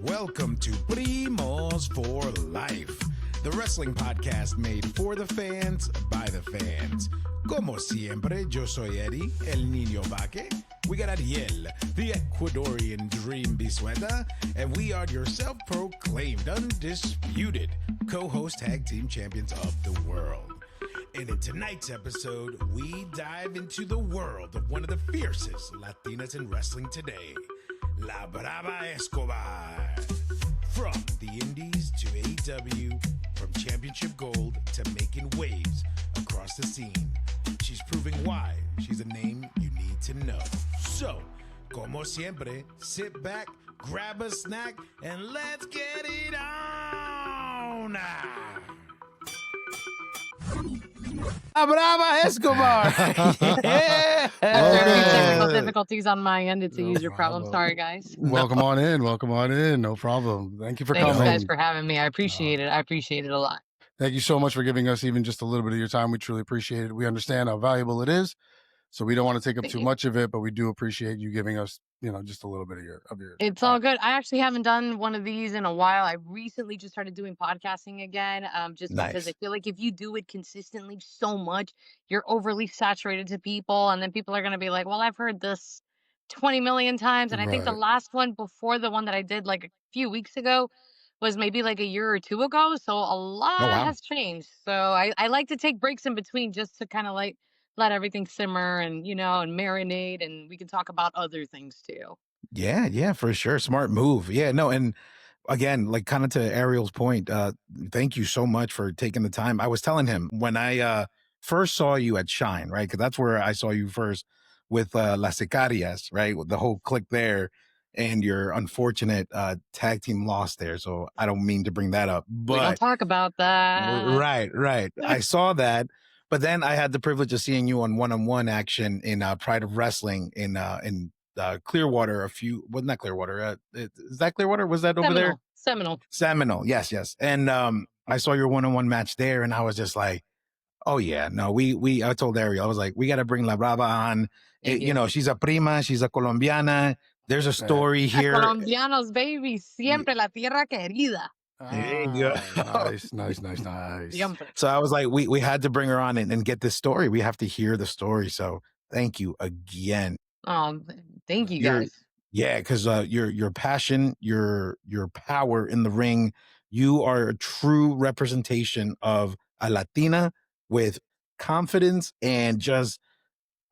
Welcome to Primos for Life, the wrestling podcast made for the fans, by the fans. Como siempre, yo soy Eddie, el niño vaque. We got Ariel, the Ecuadorian dream bisueta, and we are your self-proclaimed, undisputed co-host tag team champions of the world. And in tonight's episode, we dive into the world of one of the fiercest Latinas in wrestling today, La Brava Escobar. From the Indies to AEW, from championship gold to making waves across the scene, she's proving why she's a name you need to know. So, como siempre, sit back, grab a snack, and let's get it on! La Brava Escobar! Yeah! Technical difficulties on my end. It's a user problem. Sorry, guys. Welcome on in. Welcome on in. No problem. Thank you for Thanks, coming. guys, for having me. I appreciate it. I appreciate it a lot. Thank you so much for giving us even just a little bit of your time. We truly appreciate it. We understand how valuable it is, so we don't want to take up too much of it, but we do appreciate you giving us, just a little bit of your. It's all good. I actually haven't done one of these in a while. I recently just started doing podcasting again, just because I feel like if you do it consistently so much, you're overly saturated to people, and then people are going to be like, well, I've heard this 20 million times. And I think the last one before the one that I did like a few weeks ago was maybe like a year or two ago. So a lot has changed. So I like to take breaks in between just to kind of like let everything simmer and, and marinate, and we can talk about other things too. Yeah, for sure. Smart move. Yeah, no, and again, like kind of to Ariel's point, thank you so much for taking the time. I was telling him when I first saw you at Shine, right? Because that's where I saw you first with Las Sicarias, right? With the whole clique there and your unfortunate tag team loss there. So I don't mean to bring that up, but we don't talk about that. Right. I saw that. But then I had the privilege of seeing you on one-on-one action in Pride of Wrestling in Clearwater. Wasn't that Clearwater? Is that Clearwater? Was that over there? Seminole. Yes. And I saw your one-on-one match there, and I was just like, oh yeah, no. I told Ariel, I was like, we got to bring La Brava on. She's a prima, she's a Colombiana. There's a story here. Colombianos, baby, siempre la tierra querida. There you go. Nice. So I was like, we had to bring her on and get this story. We have to hear the story. So thank you again. Thank you guys. Yeah, because your passion, your power in the ring, you are a true representation of a Latina with confidence and just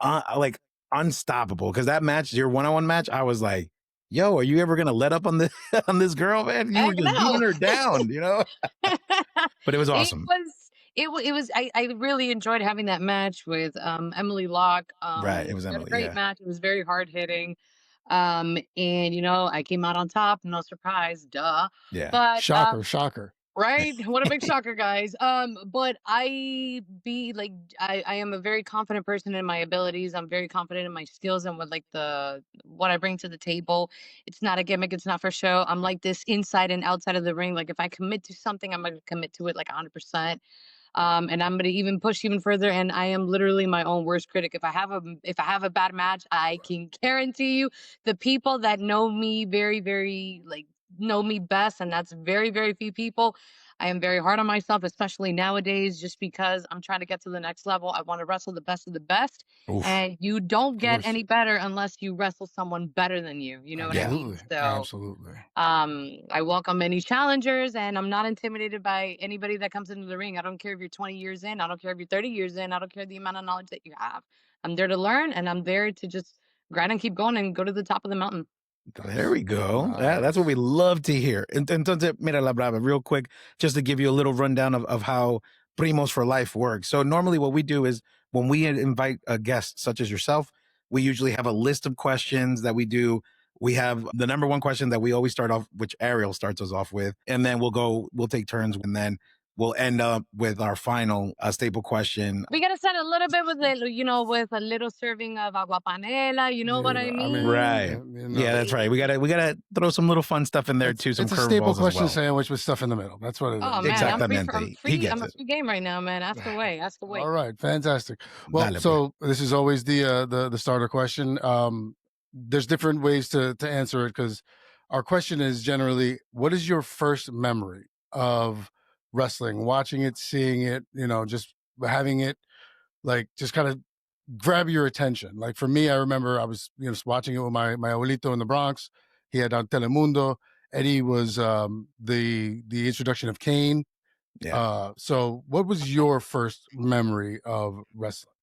like unstoppable. Because that match, your one-on-one match, I was like, yo, are you ever gonna let up on this on this girl, man? You were just beating her down, But it was awesome. It was. I really enjoyed having that match with Emily Locke. Right, it was a Emily. Great match. It was very hard hitting. And I came out on top. No surprise, duh. Yeah. But shocker. Right? What a big shocker, guys. But I am a very confident person in my abilities. I'm very confident in my skills and what I bring to the table. It's not a gimmick. It's not for show. I'm like this inside and outside of the ring. Like if I commit to something, I'm going to commit to it like 100%. And I'm going to even push even further. And I am literally my own worst critic. If I have a bad match, I can guarantee you the people that know me very, very know me best, and that's very, very few people. I am very hard on myself, especially nowadays, just because I'm trying to get to the next level. I want to wrestle the best of the best. Oof. And you don't get any better unless you wrestle someone better than you. You know what I mean? So, absolutely. I welcome any challengers, and I'm not intimidated by anybody that comes into the ring. I don't care if you're 20 years in. I don't care if you're 30 years in. I don't care the amount of knowledge that you have. I'm there to learn, and I'm there to just grind and keep going and go to the top of the mountain. There we go. That's what we love to hear. Entonces, mira, La Brava, real quick, just to give you a little rundown of how Primos for Life works. So normally what we do is when we invite a guest such as yourself, we usually have a list of questions that we do. We have the number one question that we always start off, which Ariel starts us off with, and then we'll take turns, and then we'll end up with our final staple question. We got to start a little bit with with a little serving of agua panela. You know what I mean? Right. Yeah, that's right. We gotta throw some little fun stuff in there too. Some it's a staple question sandwich with stuff in the middle. That's what it is. Oh man, Exactamente. I'm a free game right now, man. Ask away. All right, fantastic. Well, this is always the starter question. There's different ways to answer it because our question is generally, what is your first memory of wrestling? Watching it, seeing it, just having it like just kind of grab your attention. Like for me, I remember I was watching it with my abuelito in the Bronx. He had on Telemundo. Eddie was the introduction of Kane. Yeah. So what was your first memory of wrestling?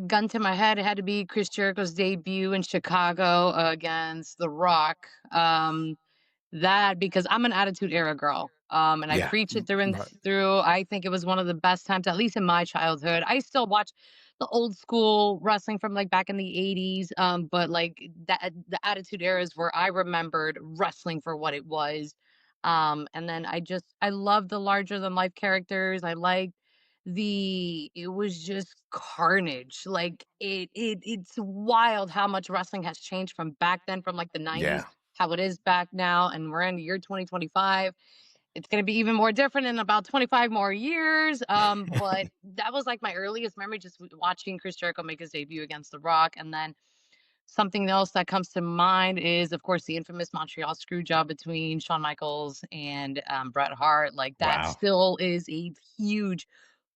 Gun to my head, it had to be Chris Jericho's debut in Chicago against The Rock. That because I'm an Attitude Era girl. And I Yeah. preach it through and Right. through. I think it was one of the best times, at least in my childhood. I still watch the old school wrestling from like back in the 80s. But like that the Attitude Era is where I remembered wrestling for what it was. And then I love the larger than life characters. I liked it was just carnage. Like it's wild how much wrestling has changed from back then, from like the 90s, Yeah. how it is back now, and we're in the year 2025. It's going to be even more different in about 25 more years. But that was like my earliest memory, just watching Chris Jericho make his debut against The Rock. And then something else that comes to mind is, of course, the infamous Montreal screw job between Shawn Michaels and Bret Hart. Like that Wow. still is a huge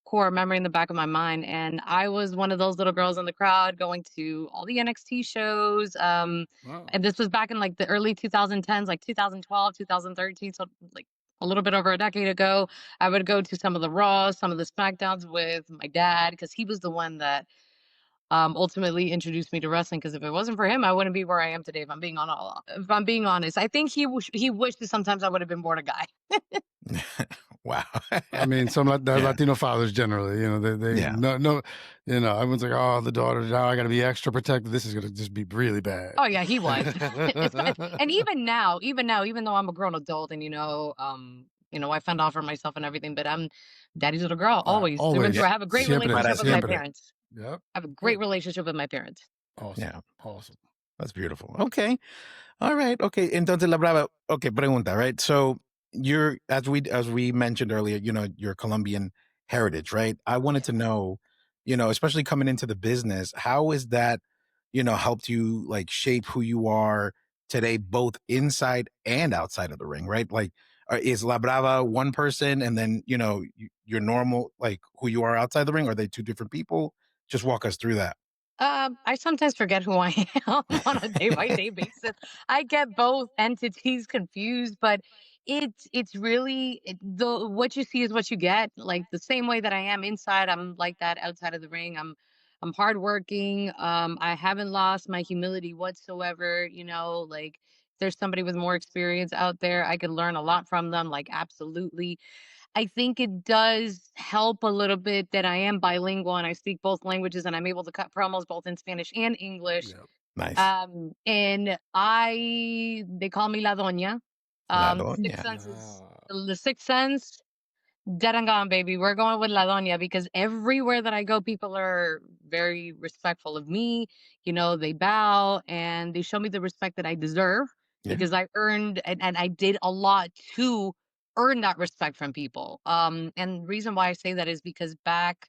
core memory in the back of my mind. And I was one of those little girls in the crowd going to all the NXT shows. Wow. And this was back in like the early 2010s, like 2012, 2013. So like a little bit over a decade ago. I would go to some of the Raws, some of the SmackDowns with my dad, because he was the one that ultimately introduced me to wrestling. Because if it wasn't for him, I wouldn't be where I am today. If I'm being honest, I think he wished that sometimes I would have been born a guy. Wow. I mean, some Yeah. Latino fathers generally, they Yeah. no, everyone's like, oh, the daughter, now I got to be extra protective. This is gonna just be really bad. Oh yeah, he was. And even now, even though I'm a grown adult and I fend off for myself and everything, but I'm daddy's little girl always through and Always, through. I have a great siempre, relationship with my Siempre. parents. Yep. I have a Good. great relationship with my parents. Awesome. Yeah. Awesome. That's beautiful. Okay. All right. Okay. Entonces la brava. Okay. Pregunta. Right. So you're as we mentioned earlier, your Colombian heritage, right? I wanted to know, especially coming into the business, how is that, helped you like shape who you are today, both inside and outside of the ring, right? Like, is La Brava one person, and then you're normal, like who you are outside the ring? Are they two different people? Just walk us through that. I sometimes forget who I am on a day by day basis. I get both entities confused, but it's really the what you see is what you get. Like the same way that I am inside, I'm like that outside of the ring. I'm hardworking. I haven't lost my humility whatsoever. Like if there's somebody with more experience out there, I could learn a lot from them. Like absolutely. I think it does help a little bit that I am bilingual and I speak both languages and I'm able to cut promos both in Spanish and English. Yep. Nice. And they call me La Doña. La The Sixth Doña. Sense is Ah, the Sixth Sense. Dead and gone, baby. We're going with La Doña because everywhere that I go, people are very respectful of me. They bow and they show me the respect that I deserve Yeah. because I earned and I did a lot to earn that respect from people. And the reason why I say that is because back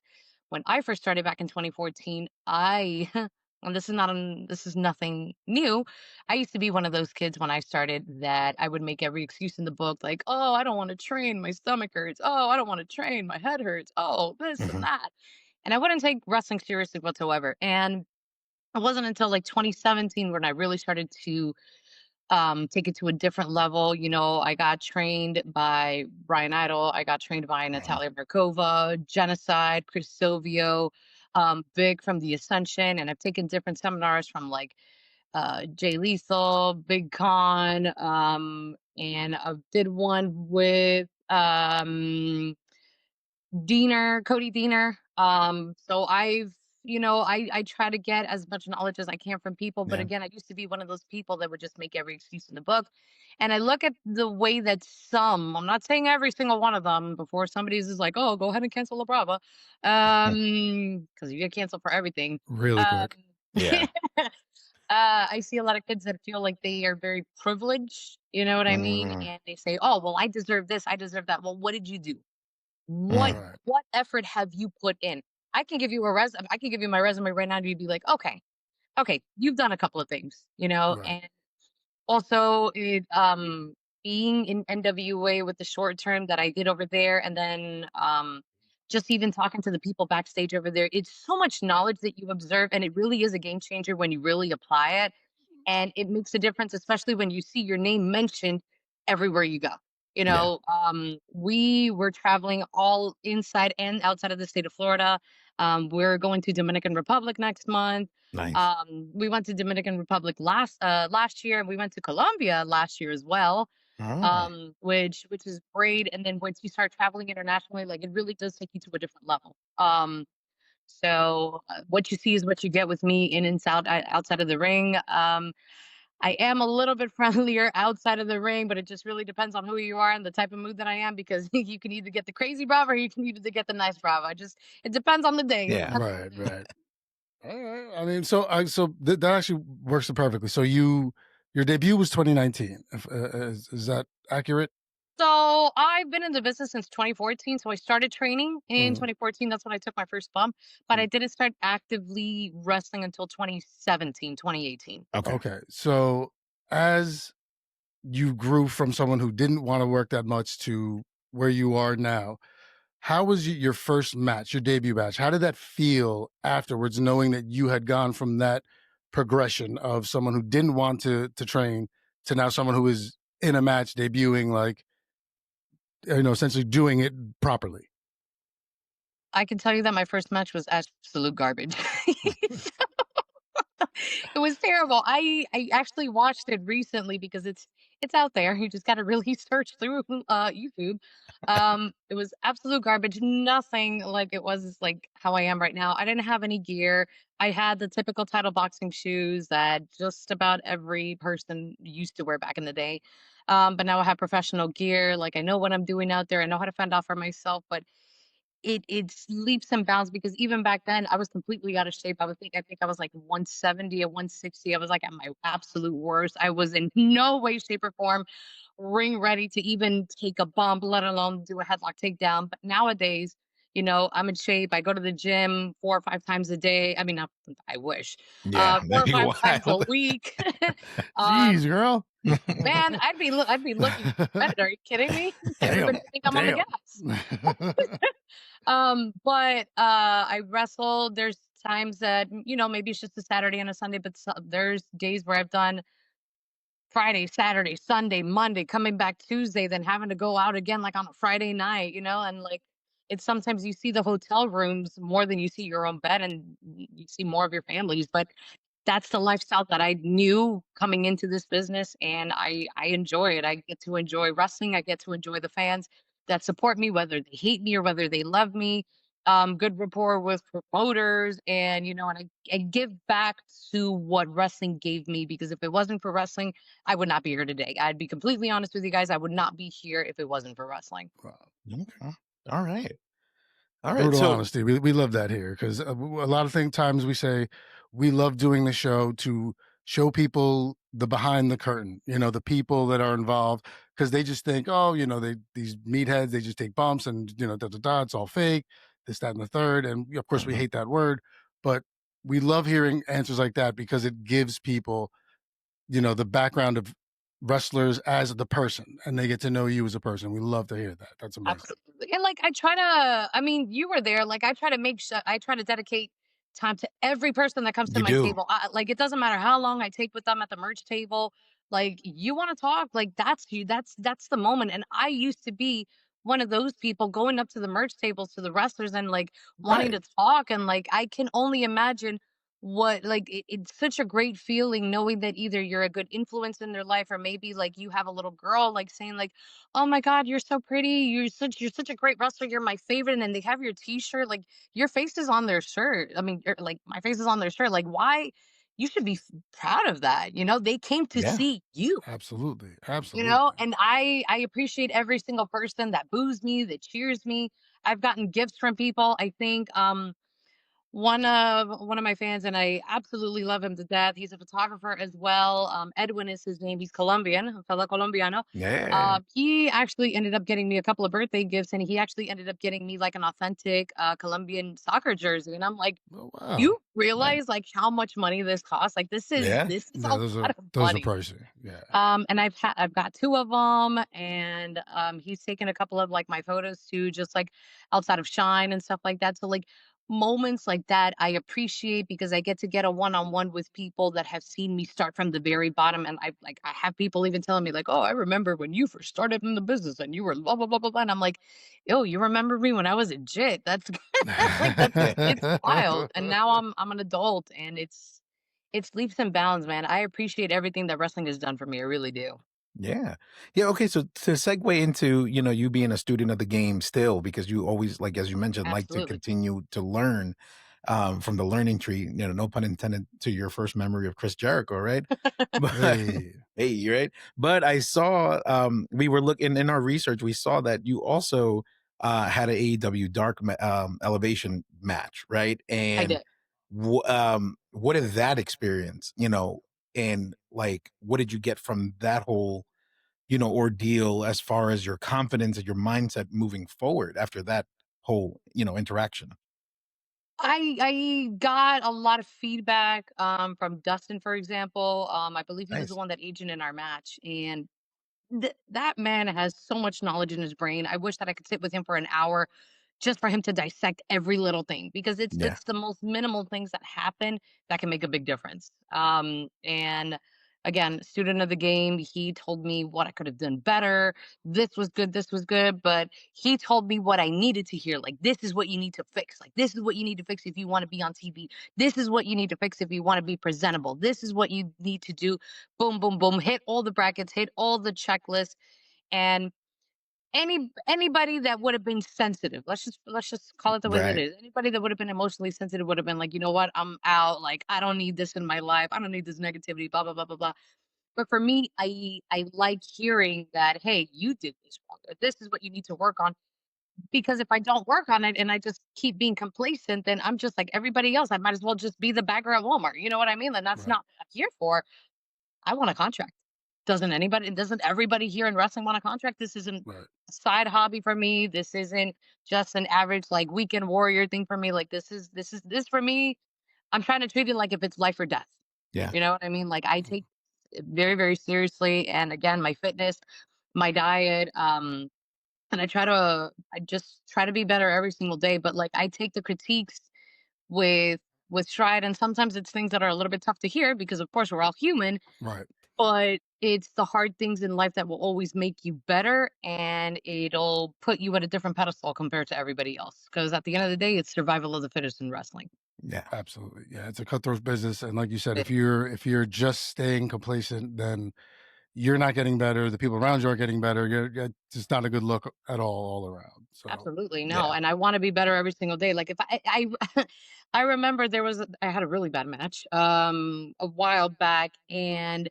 when I first started back in 2014, and this is nothing new. I used to be one of those kids when I started that I would make every excuse in the book, like, oh, I don't want to train, my stomach hurts. Oh, I don't want to train, my head hurts. Oh, this and Mhm. that. And I wouldn't take wrestling seriously whatsoever. And it wasn't until like 2017 when I really started to take it to a different level. I got trained by Brian Idol, I got trained by Wow. Natalia Markova, Genocide, Chris Silvio, Big from the Ascension, and I've taken different seminars from like Jay Lethal, Big Con, and I did one with Cody Diener. So I try to get as much knowledge as I can from people. But Yeah. again, I used to be one of those people that would just make every excuse in the book. And I look at the way that I'm not saying every single one of them before somebody's is like, oh, go ahead and cancel La Brava. Because you get canceled for everything. really Um, quick. Yeah. I see a lot of kids that feel like they are very privileged, you know what I mean? Mhm. And they say, oh, well, I deserve this, I deserve that. Well, what did you do? What Mhm. Right. what effort have you put in? I can give you my resume right now and you'd be like, okay, you've done a couple of things, Right. and Also, it being in NWA with the short term that I did over there, and then just even talking to the people backstage over there, it's so much knowledge that you observe, and it really is a game changer when you really apply it. And it makes a difference, especially when you see your name mentioned everywhere you go. Yeah. We were traveling all inside and outside of the state of Florida. We're going to Dominican Republic next month. Nice. We went to Dominican Republic last year, and we went to Colombia last year as well. Oh, Which is great. And then once you start traveling internationally, like it really does take you to a different level. What you see is what you get with me in and outside of the ring. I am a little bit friendlier outside of the ring, but it just really depends on who you are and the type of mood that I am, because you can either get the crazy Brava or you can either get the nice Brava. It depends on the day. It yeah. depends on Right, the day. right. All right. I mean, that actually works perfectly. So your debut was 2019. Is that accurate? So I've been in the business since 2014. So I started training in Mhm. 2014. That's when I took my first bump, but I didn't start actively wrestling until 2017, 2018. Okay. Okay. So as you grew from someone who didn't want to work that much to where you are now, how was your first match, your debut match? How did that feel afterwards, knowing that you had gone from that progression of someone who didn't want to train to now someone who is in a match debuting, like, essentially doing it properly? I can tell you that my first match was absolute garbage. It was terrible. I actually watched it recently because it's out there. You just got to really search through YouTube. It was absolute garbage. Nothing like it was like how I am right now. I didn't have any gear. I had the typical title boxing shoes that just about every person used to wear back in the day. But now I have professional gear. Like I know what I'm doing out there. I know how to fend off for myself, but it's leaps and bounds, because even back then I was completely out of shape. I think I was like 170 or 160. I was like at my absolute worst. I was in no way, shape, or form ring ready to even take a bump, let alone do a headlock takedown. But nowadays, I'm in shape. I go to the gym 4 or 5 times a day. I mean, I wish, Yeah. 4 or 5 times a Wild. week. Jeez, girl. Man, I'd be looking shredded. Are you kidding me? Damn. Everybody think I'm on the Damn. gas. But I wrestle. There's times that, maybe it's just a Saturday and a Sunday, but there's days where I've done Friday, Saturday, Sunday, Monday, coming back Tuesday, then having to go out again like on a Friday night, and like it's sometimes you see the hotel rooms more than you see your own bed, and you see more of your families. But that's the lifestyle that I knew coming into this business, and I enjoy it. I get to enjoy wrestling. I get to enjoy the fans that support me, whether they hate me or whether they love me. Good rapport with promoters, and I give back to what wrestling gave me, because if it wasn't for wrestling, I would not be here today. I'd be completely honest with you guys. I would not be here if it wasn't for wrestling. Wow. Okay. All right. All right. Brutal So honesty. We love that here because a lot of times we say we love doing the show to show people the behind the curtain, the people that are involved, because they just think, oh, these meatheads, they just take bumps and, da, da, da, it's all fake, this, that, and the third. And of course, we Mhm. hate that word, but we love hearing answers like that because it gives people, the background of wrestlers as the person, and they get to know you as a person. We love to hear that. That's amazing. Absolutely. And like I try to, I mean, you were there. Like I try to dedicate time to every person that comes to You my do. table. Like it doesn't matter how long I take with them at the merch table. Like you want to talk, like that's you. That's the moment. And I used to be one of those people going up to the merch tables to the wrestlers and like wanting Right. to talk. And like I can only imagine what like it's such a great feeling knowing that either you're a good influence in their life, or maybe like you have a little girl like saying like, "Oh my god, you're so pretty. You're such a great wrestler. You're my favorite." And then they have your t-shirt, like your face is on their shirt. I mean, like my face is on their shirt. Like why you should be proud of that. They came to Yeah. see you. Absolutely. Absolutely. And I appreciate every single person that boos me, that cheers me. I've gotten gifts from people. I think One of my fans, and I absolutely love him to death. He's a photographer as well. Edwin is his name. He's Colombian, a fellow Colombiano. Yeah. He actually ended up getting me a couple of birthday gifts, and he actually ended up getting me like an authentic Colombian soccer jersey. And I'm like, Oh wow. you Nice. realize like how much money this costs? Like Yeah. this is a Yeah, lot of those are money. pricey. Yeah. And I've got two of them, and he's taken a couple of like my photos too, just like outside of Shine and stuff like that. So like moments like that, I appreciate because I get to get a one-on-one with people that have seen me start from the very bottom, and I have people even telling me like, "Oh, I remember when you first started in the business and you were blah blah blah blah blah." And I'm like, "Yo, you remember me when I was a jit? That's like it's wild." And now I'm an adult, and it's leaps and bounds, man. I appreciate everything that wrestling has done for me. I really do. Yeah. Yeah, okay, so to segue into, you being a student of the game still, because you always, like, as you mentioned, like to Absolutely. continue to learn, from the learning tree, no pun intended to your first memory of Chris Jericho, right? But Hey. hey, right? But I saw, we were looking in our research, we saw that you also, had a AEW Dark Elevation match, right? I And did. what is that experience, and, like, what did you get from that whole ordeal as far as your confidence and your mindset moving forward after that whole, interaction? I got a lot of feedback from Dustin, for example. I believe he was the Nice. one that agent in our match, and that man has so much knowledge in his brain. I wish that I could sit with him for an hour just for him to dissect every little thing because Yeah. it's the most minimal things that happen that can make a big difference. And again, student of the game, he told me what I could have done better. This was good, but he told me what I needed to hear. Like this is what you need to fix. Like this is what you need to fix if you want to be on TV. This is what you need to fix if you want to be presentable. This is what you need to do. Boom, boom, boom. Hit all the brackets, hit all the checklists, and anybody that would have been sensitive, let's just call it the way that Right. it is. Anybody that would have been emotionally sensitive would have been like, you know what, I'm out. Like I don't need this in my life. I don't need this negativity. Blah blah blah blah blah. But for me, I like hearing that. Hey, you did this wrong. Or this is what you need to work on. Because if I don't work on it and I just keep being complacent, then I'm just like everybody else. I might as well just be the bagger at Walmart. You know what I mean? And that's Right. not what I'm here for. I want a contract. Doesn't everybody here in wrestling want a contract? This isn't Right. a side hobby for me. This isn't just an average like weekend warrior thing for me. Like this for me. I'm trying to treat it like if it's life or death. Yeah. You know what I mean? Like I take it very, very seriously. And again, my fitness, my diet, and I just try to be better every single day. But like I take the critiques with with stride, and sometimes it's things that are a little bit tough to hear because of course we're all human, Right. but it's the hard things in life that will always make you better, and it'll put you at a different pedestal compared to everybody else. Because at the end of the day, it's survival of the fittest in wrestling. Yeah. Absolutely. Yeah, it's a cutthroat business. And like you said, It is. if you're just staying complacent, then you're not getting better. The people around you are getting better. It's just not a good look at all around. So Absolutely no, Yeah. and I want to be better every single day. Like if I remember I had a really bad match a while back, and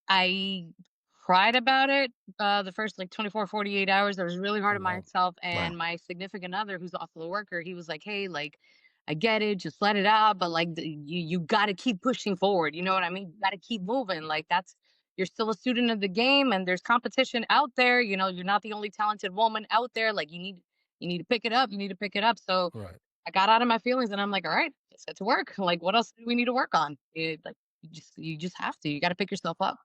I cried about it, the first, like, 24, 48 hours. I was really hard oh on wow. myself, Wow. and my significant other, who's also a worker, he was like, "Hey, like, I get it, just let it out, but, like, you gotta keep pushing forward." You know what I mean? You gotta keep moving. Like, that's you're still a student of the game, and there's competition out there. You know, you're not the only talented woman out there. Like, you need to pick it up. You need to pick it up. So Right. I got out of my feelings, and I'm like, "All right, let's get to work. Like, what else do we need to work on?" Like, you just have to. You gotta pick yourself up.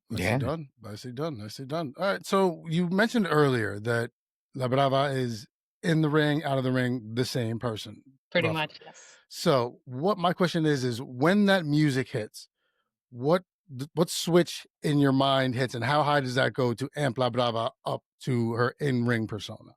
Nicely Yeah. done. Nicely done. Nicely done. All right. So you mentioned earlier that La Brava is in the ring, out of the ring, the same person, Pretty roughly. much, yes. So what my question is when that music hits, what what switch in your mind hits, and how high does that go to amp La Brava up to her in ring persona?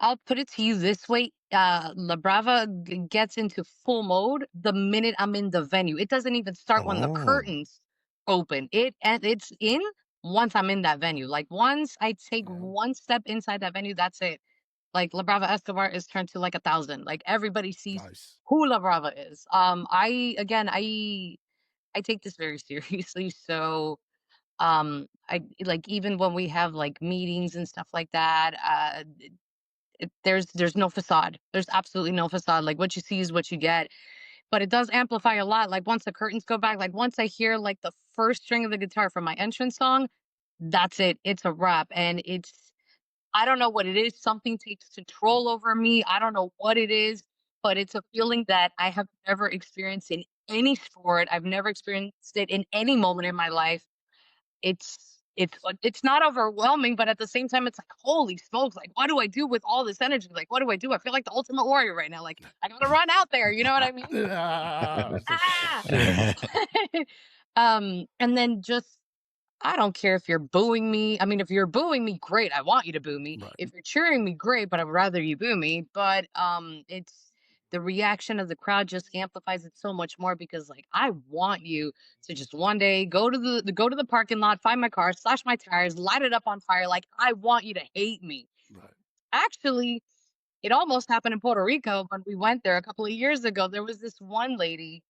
I'll put it to you this way. La Brava gets into full mode the minute I'm in the venue. It doesn't even start when the Oh. curtains open. It's in once I'm in that venue. Like once I take Yeah. one step inside that venue, that's it. Like La Brava Escobar is turned to like 1,000. Like everybody sees Nice. who La Brava is. I take this very seriously. So I like even when we have like meetings and stuff like that. there's no facade. There's absolutely no facade. Like what you see is what you get. But it does amplify a lot. Like once the curtains go back, like once I hear like the first string of the guitar from my entrance song, that's it. It's a wrap. And I don't know what it is. Something takes control over me. I don't know what it is, but it's a feeling that I have never experienced in any sport. I've never experienced it in any moment in my life. It's not overwhelming, but at the same time, it's like, holy smokes, like what do I do with all this energy? Like, what do I do? I feel like the ultimate warrior right now. Like, I gotta run out there, you know what I mean? Ah, so Ah! shit. And then just I don't care if you're booing me. I mean, if you're booing me, great. I want you to boo me. Right. If you're cheering me, great, but I'd rather you boo me. But it's the reaction of the crowd just amplifies it so much more because like I want you to just one day go to the parking lot, find my car, slash my tires, light it up on fire. Like I want you to hate me. Right. Actually, it almost happened in Puerto Rico when we went there a couple of years ago. There was this one lady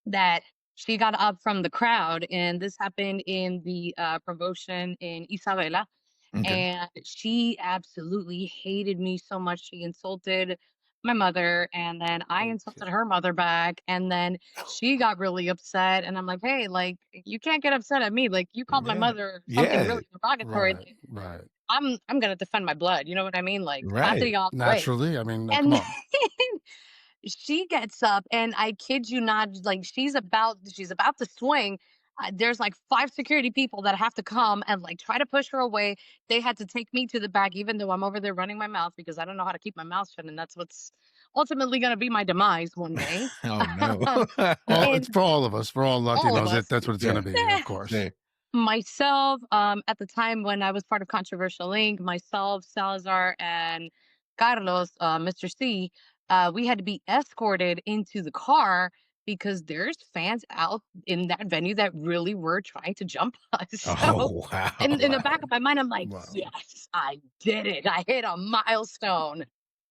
that she got up from the crowd, and this happened in the promotion in Isabela. Okay. And she absolutely hated me so much. She insulted my mother, and then I Okay. insulted her mother back. And then she got really upset. And I'm like, hey, like, you can't get upset at me. Like, you called my Yeah. mother something Yeah. really derogatory. Right. Like, Right. I'm gonna defend my blood. You know what I mean? Like, Right. patria all the way. Naturally. I mean, come And then on. she gets up, and I kid you not, like she's about to swing. There's like five security people that have to come and like try to push her away. They had to take me to the back, even though I'm over there running my mouth because I don't know how to keep my mouth shut, and that's what's ultimately going to be my demise one day. Oh no. It's And for all of us, for all all of Latinos. us. That's what it's Yeah. going to be, of course. Yeah. Myself, at the time when I was part of Controversial Inc., myself, Salazar, and Carlos, Mr. C, we had to be escorted into the car because there's fans out in that venue that really were trying to jump us. So Oh wow. in the Wow. back of my mind, I'm like, Wow. yes, I did it. I hit a milestone.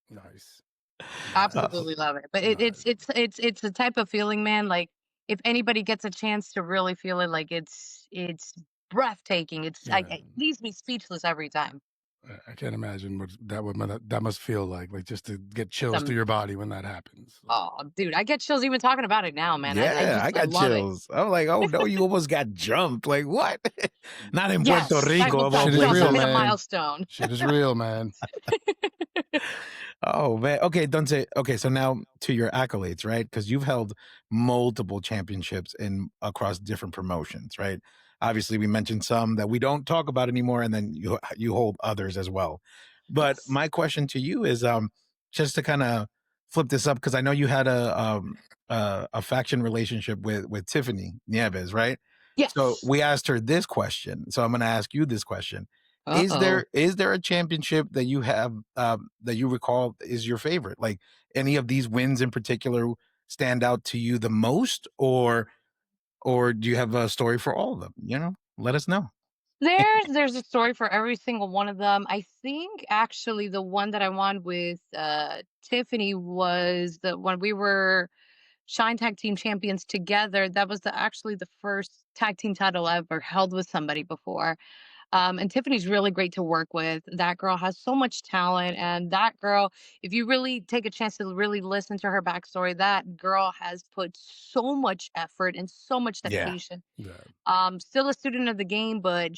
Nice. Nice. Absolutely love it. But Nice. it's the type of feeling, man. Like if anybody gets a chance to really feel it, like it's breathtaking. Yeah. It leaves me speechless every time. I can't imagine what that must feel like just to get It's chills through your body when that happens. Like, oh, dude, I get chills even talking about it now, man. Yeah, I I got love it. chills. I'm like, oh no, you almost got jumped. Like what? Not in Puerto Yes, I Rico almost of all got shit is jumped. I real, hit a places. man. milestone. Shit is real, man. Oh man. Okay, don't say okay, so now to your accolades, right? Because you've held multiple championships in across different promotions, right? Obviously, we mentioned some that we don't talk about anymore, and then you hold others as well. But Yes. my question to you is just to kind of flip this up, because I know you had a faction relationship with Tiffany Nieves, right? So Yes. we asked her this question. So I'm gonna ask you this question. Uh-oh. Is there a championship that you have that you recall is your favorite? Like any of these wins in particular stand out to you the most, or do you have a story for all of them? You know, let us know. There's a story for every single one of them. I think actually the one that I won with Tiffany was the when we were Shine Tag Team Champions together. That was actually the first tag team title I ever held with somebody before. And Tiffany's really great to work with. That girl has so much talent. And that girl, if you really take a chance to really listen to her backstory, that girl has put so much effort and so much Yeah. dedication. Yeah. Still a student of the game, but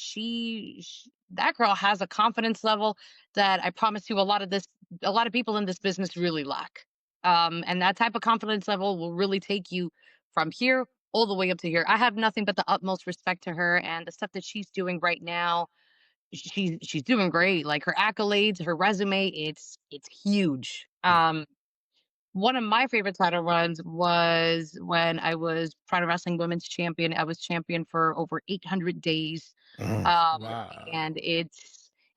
that girl has a confidence level that I promise you a lot of people in this business really lack. And that type of confidence level will really take you from here all the way up to here. I have nothing but the utmost respect to her and the stuff that she's doing right now. She's doing great. Like her accolades, her resume, it's huge. Yeah. One of my favorite title runs was when I was Pride Wrestling Women's Champion. I was champion for over 800 days. Mhm. And Wow.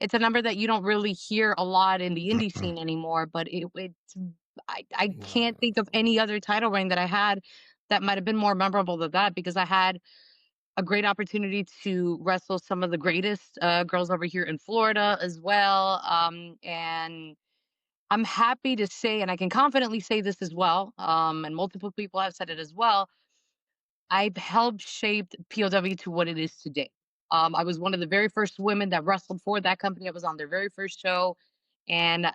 it's a number that you don't really hear a lot in the indie Mhm. scene anymore, but I can't Wow. think of any other title reign that I had that might have been more memorable than that because I had a great opportunity to wrestle some of the greatest girls over here in Florida as well. And I'm happy to say, and I can confidently say this as well, and multiple people have said it as well. I've helped shape POW to what it is today. I was one of the very first women that wrestled for that company. I was on their very first show, and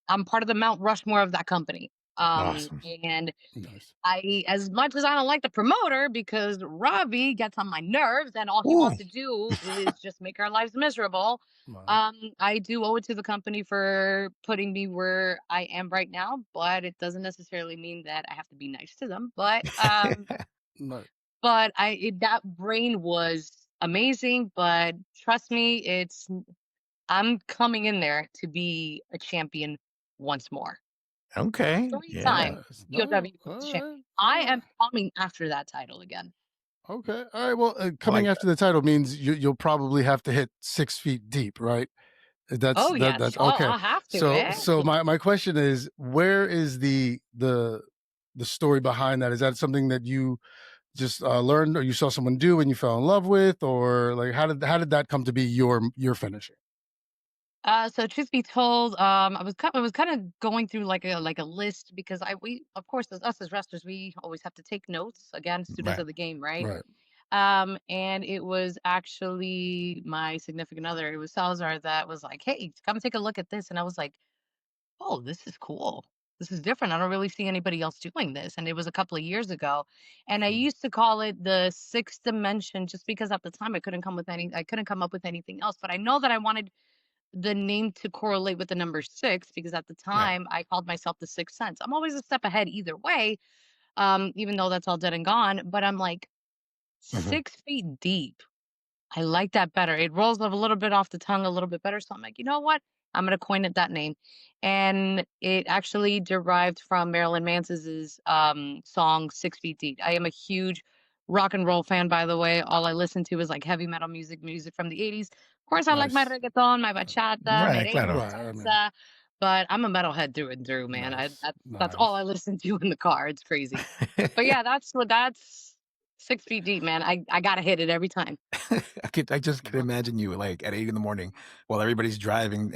I'm part of the Mount Rushmore of that company. Awesome. And Nice. as much as I don't like the promoter because Robbie gets on my nerves and all he Ooh. wants to do is just make our lives miserable. Right. I do owe it to the company for putting me where I am right now, but it doesn't necessarily mean that I have to be nice to them. Right. But that brain was amazing. But trust me, I'm coming in there to be a champion once more. Okay. Yeah. Three-time Yes. No. POW All Women's right. Champion. I All right. am coming after that title again. Okay. All right. Well, I coming like after the title means you'll probably have to hit 6 feet deep, right? Oh, yes. That's Oh, okay. I'll have to, So yeah. my question is, where is the story behind that? Is that something that you just learned, or you saw someone do and you fell in love with, or like how did that come to be your finisher? So truth be told, I was kind of going through like a list because we of course as us as wrestlers we always have to take notes again, students right. of the game, right? Right. And it was actually my significant other. It was Salazar that was like, "Hey, come take a look at this," and I was like, "Oh, this is cool. This is different. I don't really see anybody else doing this." And it was a couple of years ago, and I Mm. used to call it the sixth dimension just because at the time I couldn't come up with anything else. But I know that I wanted the name to correlate with the number six because at the Right. time I called myself the sixth sense. I'm always a step ahead either way, even though that's all dead and gone. But I'm like Mhm. 6 feet deep. I like that better. It rolls a little bit off the tongue a little bit better. So I'm like, you know what? I'm gonna coin it that name. And it actually derived from Marilyn Manson's song 6 Feet Deep. I am a huge rock and roll fan, by the way. All I listen to is like heavy metal music from the 80s. Of course, I like my Nice. reggaeton, my bachata, Right. merengue, Claro. Right. I mean, salsa. But I'm a metalhead through and through, man. nice. That's all I Nice. listen to in the car. It's crazy. But yeah, that's 6 feet deep, man. I gotta hit it every time. I just could imagine you like at 8 in the morning while everybody's driving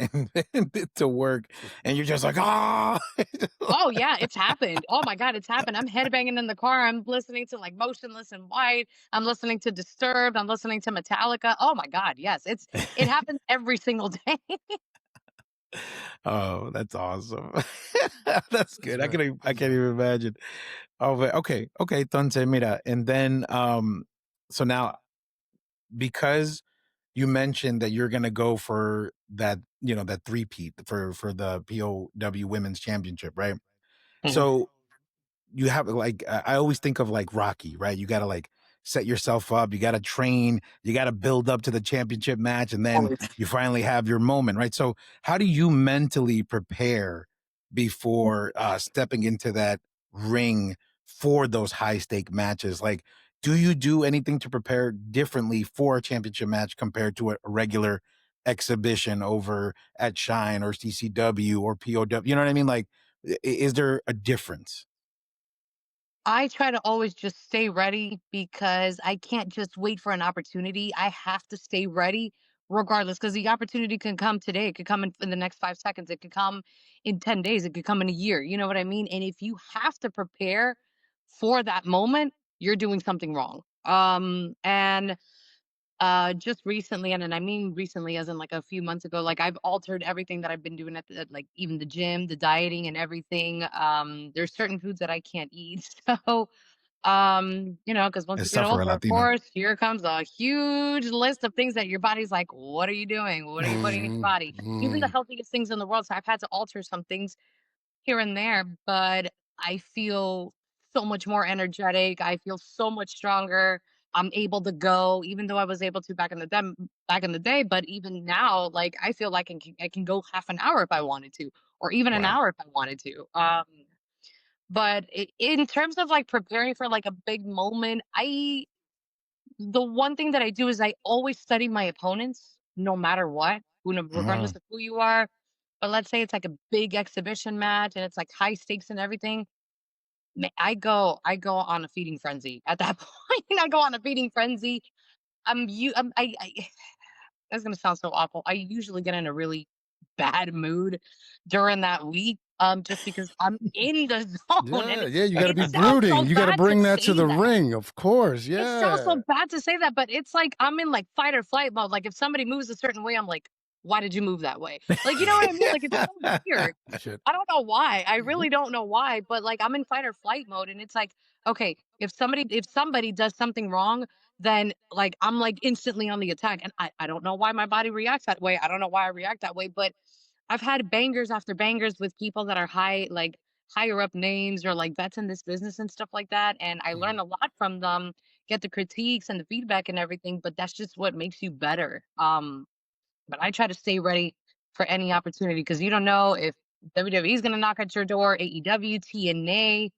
to work, and you're just like, ah. Oh yeah, it's happened. Oh my god, it's happened. I'm headbanging in the car. I'm listening to like Motionless in White. I'm listening to Disturbed. I'm listening to Metallica. Oh my god, yes, it happens every single day. Oh, that's awesome. That's That's good. great. I That's can't great. even imagine. Oh, but okay, entonces mira, and then so now because you mentioned that you're gonna go for that, that three-peat for the POW Women's Championship, right? Mhm. So you have like I always think of like Rocky, right? You got to like set yourself up, you got to train, you got to build up to the championship match, and then Always. you finally have your moment, right? So how do you mentally prepare before stepping into that ring for those high stake matches? Like, do you do anything to prepare differently for a championship match compared to a regular exhibition over at Shine or CCW or POW? You know what I mean? Like, is there a difference? I try to always just stay ready because I can't just wait for an opportunity. I have to stay ready regardless because the opportunity can come today. It could come in the next 5 seconds. It could come in 10 days. It could come in a year. You know what I mean? And if you have to prepare for that moment, you're doing something wrong. And just recently, and I mean recently as in like a few months ago, like I've altered everything that I've been doing at like even the gym, the dieting and everything. There's certain foods that I can't eat. So because once you Es get suffer a older, of Latino. course, here comes a huge list of things that your body's like, what are you doing? What are you putting in your Mhm. body? Even the Mhm. healthiest things in the world. So I've had to alter some things here and there, but I feel so much more energetic. I feel so much stronger. I'm able to go, even though I was able to back in the day. But even now, like I feel like I can go half an hour if I wanted to, or even an Wow. hour if I wanted to. But in terms of like preparing for like a big moment, the one thing that I do is I always study my opponents, no matter what, regardless Mhm. of who you are. But let's say it's like a big exhibition match and it's like high stakes and everything. I go on a feeding frenzy at that point. I go on a feeding frenzy. I That's gonna sound so awful. I usually get in a really bad mood during that week, just because I'm in the zone, and Yeah, yeah, you got to it be sounds so brooding. You got to bad to bring that to say the that. ring, of course. It sounds so Yeah. bad to say that, but it's like I'm in like fight or flight mode. Like if somebody moves a certain way, I'm like, why did you move that way? Like, you know what I mean? Like, it's so weird. Shit. I don't know why. I Mhm. really don't know why, but like I'm in fight or flight mode and it's like, okay, if somebody does something wrong, then like I'm like instantly on the attack. And I don't know why my body reacts that way. I don't know why I react that way, but I've had bangers after bangers with people that are higher up names or like vets in this business and stuff like that. And I Mhm. learn a lot from them, get the critiques and the feedback and everything, but that's just what makes you better. But I try to stay ready for any opportunity because you don't know if WWE is going to knock at your door, AEW, TNA,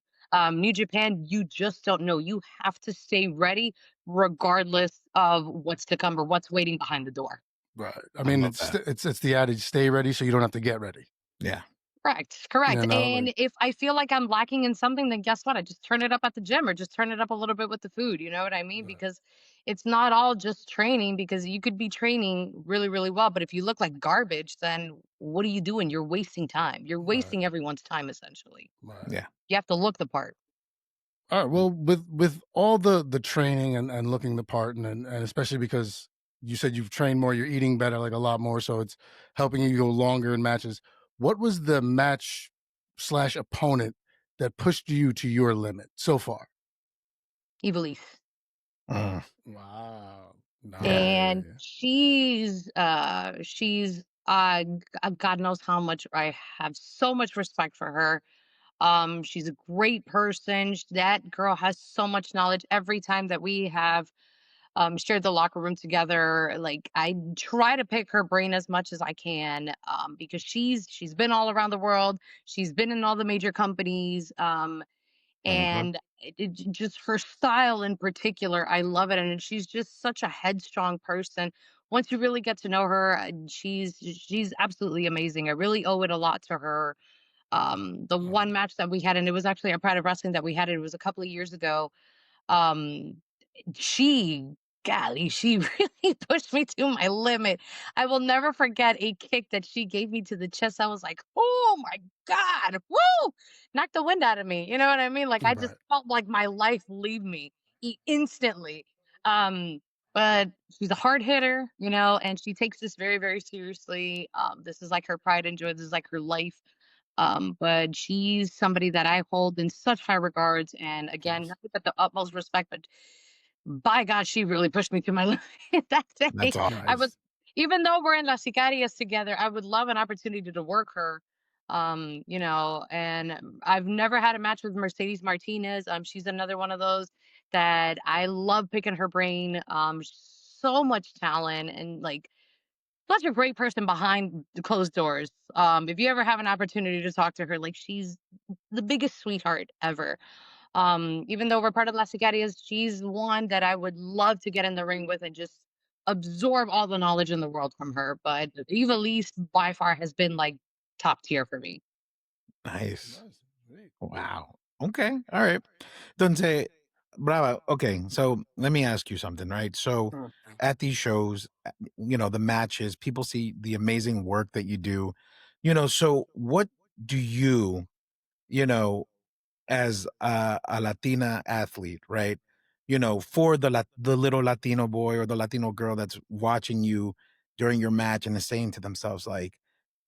New Japan. You just don't know. You have to stay ready regardless of what's to come or what's waiting behind the door. Right. I I mean, love that. it's the adage, stay ready so you don't have to get ready. Yeah. Correct, correct. You know, like And if I feel like I'm lacking in something, then guess what? I just turn it up at the gym or just turn it up a little bit with the food. You know what I mean? right, Because it's not all just training, because you could be training really, really well. But if you look like garbage, then what are you doing? You're wasting time. You're right, wasting everyone's time, essentially. right. Yeah. You have to look the part. All right. Well, with all the training and looking the part, and especially because you said you've trained more, you're eating better, like a lot more, so it's helping you go longer in matches. What was the match slash opponent that pushed you to your limit so far? Evilise. Mm, Wow. yeah. Nah, yeah, And yeah. God knows how much I have so much respect for her. She's a great person. That girl has so much knowledge. Every time that we have shared the locker room together, like I try to pick her brain as much as I can, because she's been all around the world. She's been in all the major companies. Hmm. And just her style in particular, I love it. And she's just such a headstrong person. Once you really get to know her, she's absolutely amazing. I really owe it a lot to her. The Oh, one match that we had, and it was actually a Pride of Wrestling that we had, it was a couple of years ago. Um, she golly, she really pushed me to my limit. I will never forget a kick that she gave me to the chest. I was like, "Oh my god, woo!" Knocked the wind out of me. You know what I mean? Like I just right. felt like my life leave me instantly. Um, but she's a hard hitter, and she takes this very, very seriously. This is like her pride and joy. This is like her life. But she's somebody that I hold in such high regards, and again, Nice. nothing but the utmost respect. But by God, she really pushed me to my limit that day. That's awesome. I would, Nice. even though we're in Las Sicarias together, I would love an opportunity to work her. And I've never had a match with Mercedes Martinez. She's another one of those that I love picking her brain. So much talent and like such a great person behind the closed doors. If you ever have an opportunity to talk to her, like she's the biggest sweetheart ever. Even though we're part of Las Sicarias, she's one that I would love to get in the ring with and just absorb all the knowledge in the world from her. But Eva Least by far has been like top tier for me. Nice. Nice. Sweet. Wow. Okay. All right. Entonces, Brava. Okay. So let me ask you something, right? So Mm. at these shows, the matches, people see the amazing work that you do, so what do you know, as a Latina athlete, right? For the little Latino boy or the Latino girl that's watching you during your match and is saying to themselves, like,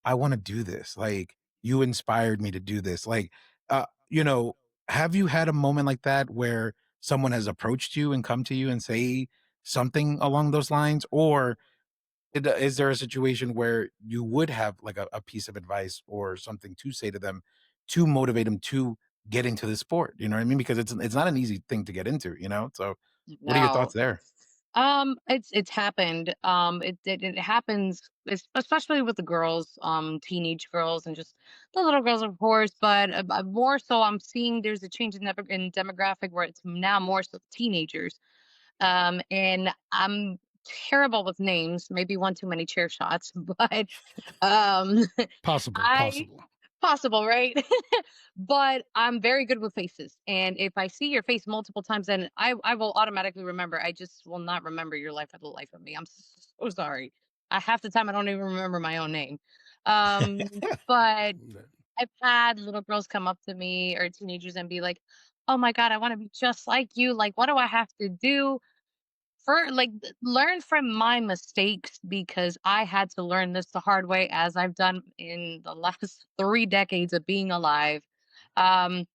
I want to do this. Like, you inspired me to do this. Like, uh, you know, have you had a moment like that where someone has approached you and come to you and say something along those lines? Or is there a situation where you would have like a piece of advice or something to say to them to motivate them to get into the sport? You know what I mean? Because it's not an easy thing to get into. So what are your thoughts No. there? It's happened. It happens, especially with the girls, teenage girls, and just the little girls, of course. But more so, I'm seeing there's a change in demographic where it's now more so teenagers. And I'm terrible with names, maybe one too many chair shots, but um, Possible. I Possible. possible, right? But I'm very good with faces. And if I see your face multiple times, then I will automatically remember. I just will not remember your life for the life of me. I'm so sorry. Half the time I don't even remember my own name. Um, but Yeah. I've had little girls come up to me or teenagers and be like, "Oh my God, I want to be just like you. Like, what do I have to do?" learn from my mistakes because I had to learn this the hard way, as I've done in the last 3 decades of being alive. Um,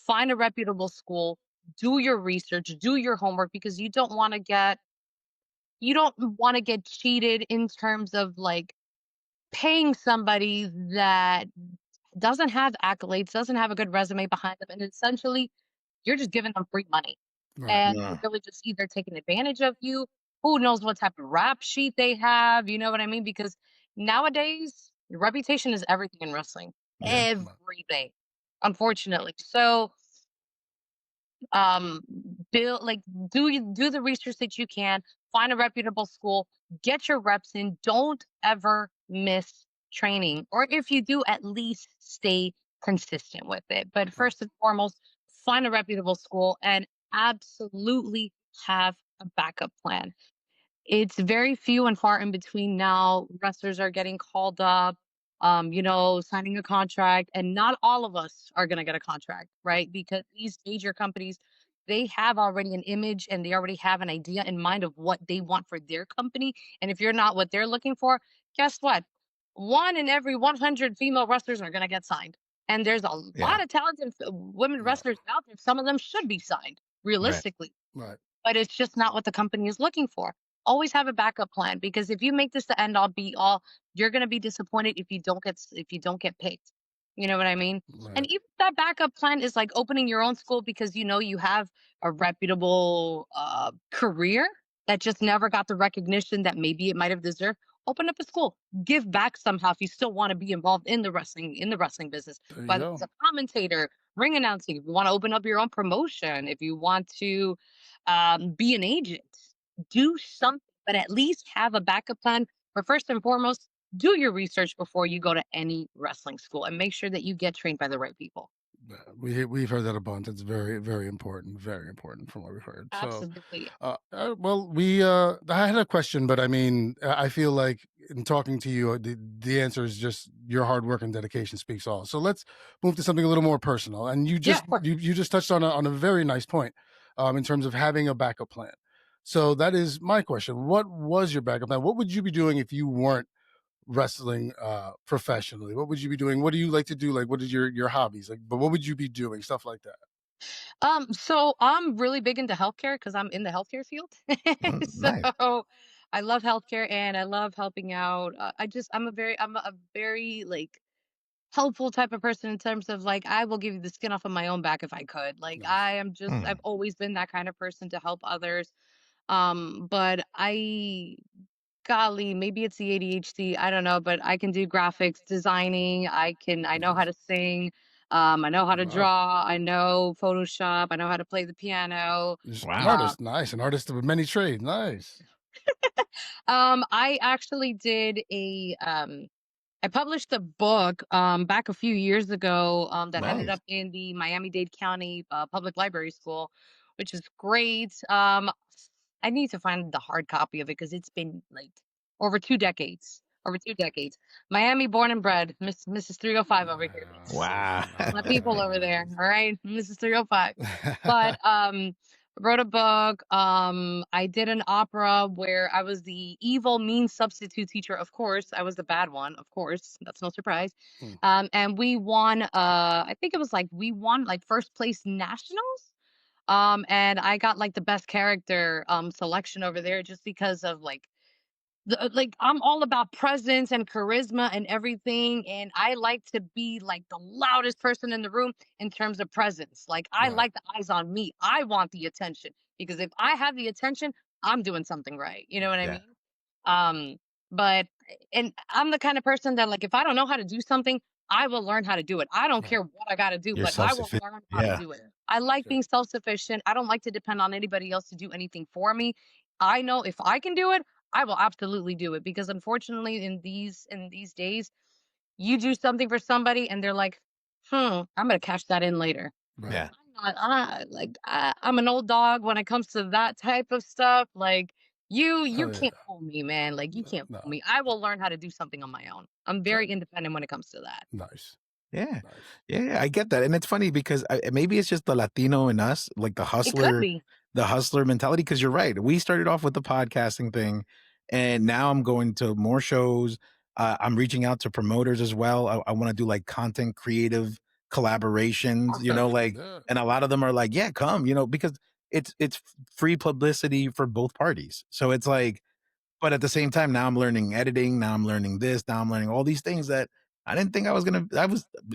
Find a reputable school, do your research, do your homework, because you don't want to get cheated in terms of like paying somebody that doesn't have accolades, doesn't have a good resume behind them, and essentially you're just giving them free money. Right. And they're Yeah. really just either taking advantage of you. Who knows what type of rap sheet they have? You know what I mean? Because nowadays, your reputation is everything in wrestling. Yeah. Everything, unfortunately. So, um, build like do the research that you can. Find a reputable school. Get your reps in. Don't ever miss training, or if you do, at least stay consistent with it. But Right. first and foremost, find a reputable school and absolutely have a backup plan. It's very few and far in between now. Wrestlers are getting called up, signing a contract, and not all of us are going to get a contract, right? Because these major companies, they have already an image and they already have an idea in mind of what they want for their company. And if you're not what they're looking for, guess what? One in every 100 female wrestlers are going to get signed. And there's a Yeah. lot of talented women Right. wrestlers out there. Some of them should be signed, Right. realistically, Right. but it's just not what the company is looking for. Always have a backup plan, because if you make this the end all be all, you're going to be disappointed if you don't get picked. You know what I mean? And Right. even if that backup plan is like opening your own school because you know you have a reputable career that just never got the recognition that maybe it might have deserved. Open up a school, give back somehow if you still want to be involved in the wrestling business, There you whether go. it's a commentator, ring announcing, if you want to open up your own promotion, if you want to be an agent, do something, but at least have a backup plan. But first and foremost, do your research before you go to any wrestling school and make sure that you get trained by the right people. Yeah, we've heard that a bunch. It's very important from what we've heard. So, Absolutely. I had a question, but I mean, I feel like in talking to you, the answer is just your hard work and dedication speaks all. So let's move to something a little more personal. And you Yeah, just of course. you just touched on a very nice point, in terms of having a backup plan. So that is my question. What was your backup plan? What would you be doing if you weren't wrestling professionally? What would you be doing? What do you like to do? Like, what is your hobbies? Like, but what would you be doing? Stuff like that. So I'm really big into healthcare because I'm in the healthcare field. Nice. So I love healthcare and I love helping out. I'm a very like helpful type of person in terms of like I will give you the skin off of my own back if I could. Like Nice. I've always been that kind of person to help others. But golly, maybe it's the ADHD, I don't know, but I can do graphics designing. I know how Nice. to sing. I know how to Wow. draw. I know Photoshop. I know how to play the piano. Just an Wow. Um, artist. Nice. An artist of many trades. Nice. I actually I published a book back a few years ago that ended Nice. up in the Miami-Dade County Public Library School, which is great. I need to find the hard copy of it because it's been like over 2 decades. Over 2 decades. Miami born and bred. Mrs. 305 over here. So Wow. My people over there. All right. Mrs. 305. But nice. wrote a book. I did an opera where I was the evil mean substitute teacher. Of course, I was the bad one. Of course, that's no surprise. Hmm. And we won. I think it was like we won like first place nationals. And I got like the best character selection over there just because of like I'm all about presence and charisma and everything, and I like to be like the loudest person in the room in terms of presence. Like I Right. like the eyes on me. I want the attention because if I have the attention, I'm doing something right. You know what I Yeah. mean? Um, but and I'm the kind of person that like if I don't know how to do something, I will learn how to do it. I don't Right. care what I got to do, You're but I will self-sufficient. learn how to Yeah. do it. I like Sure. being self-sufficient. I don't like to depend on anybody else to do anything for me. I know if I can do it, I will absolutely do it because unfortunately in these days, you do something for somebody and they're like, I'm gonna cash that in later. Right. Yeah. I'm an old dog when it comes to that type of stuff. Like you Oh yeah. can't fool me, man. Like you can't No. fool me. I will learn how to do something on my own. I'm Okay. very independent when it comes to that. Nice. Yeah. Nice. Yeah. I get that. And it's funny because maybe it's just the Latino in us, like the It could hustler, be. the hustler mentality. Because you're right. We started off with the podcasting thing, and now I'm going to more shows. I'm reaching out to promoters as well. I want to do like content creative collaborations, Awesome. like, Yeah. and a lot of them are like, yeah, come, because it's free publicity for both parties. So it's like, but at the same time, now I'm learning editing. Now I'm learning this. Now I'm learning all these things that I didn't think I was gonna.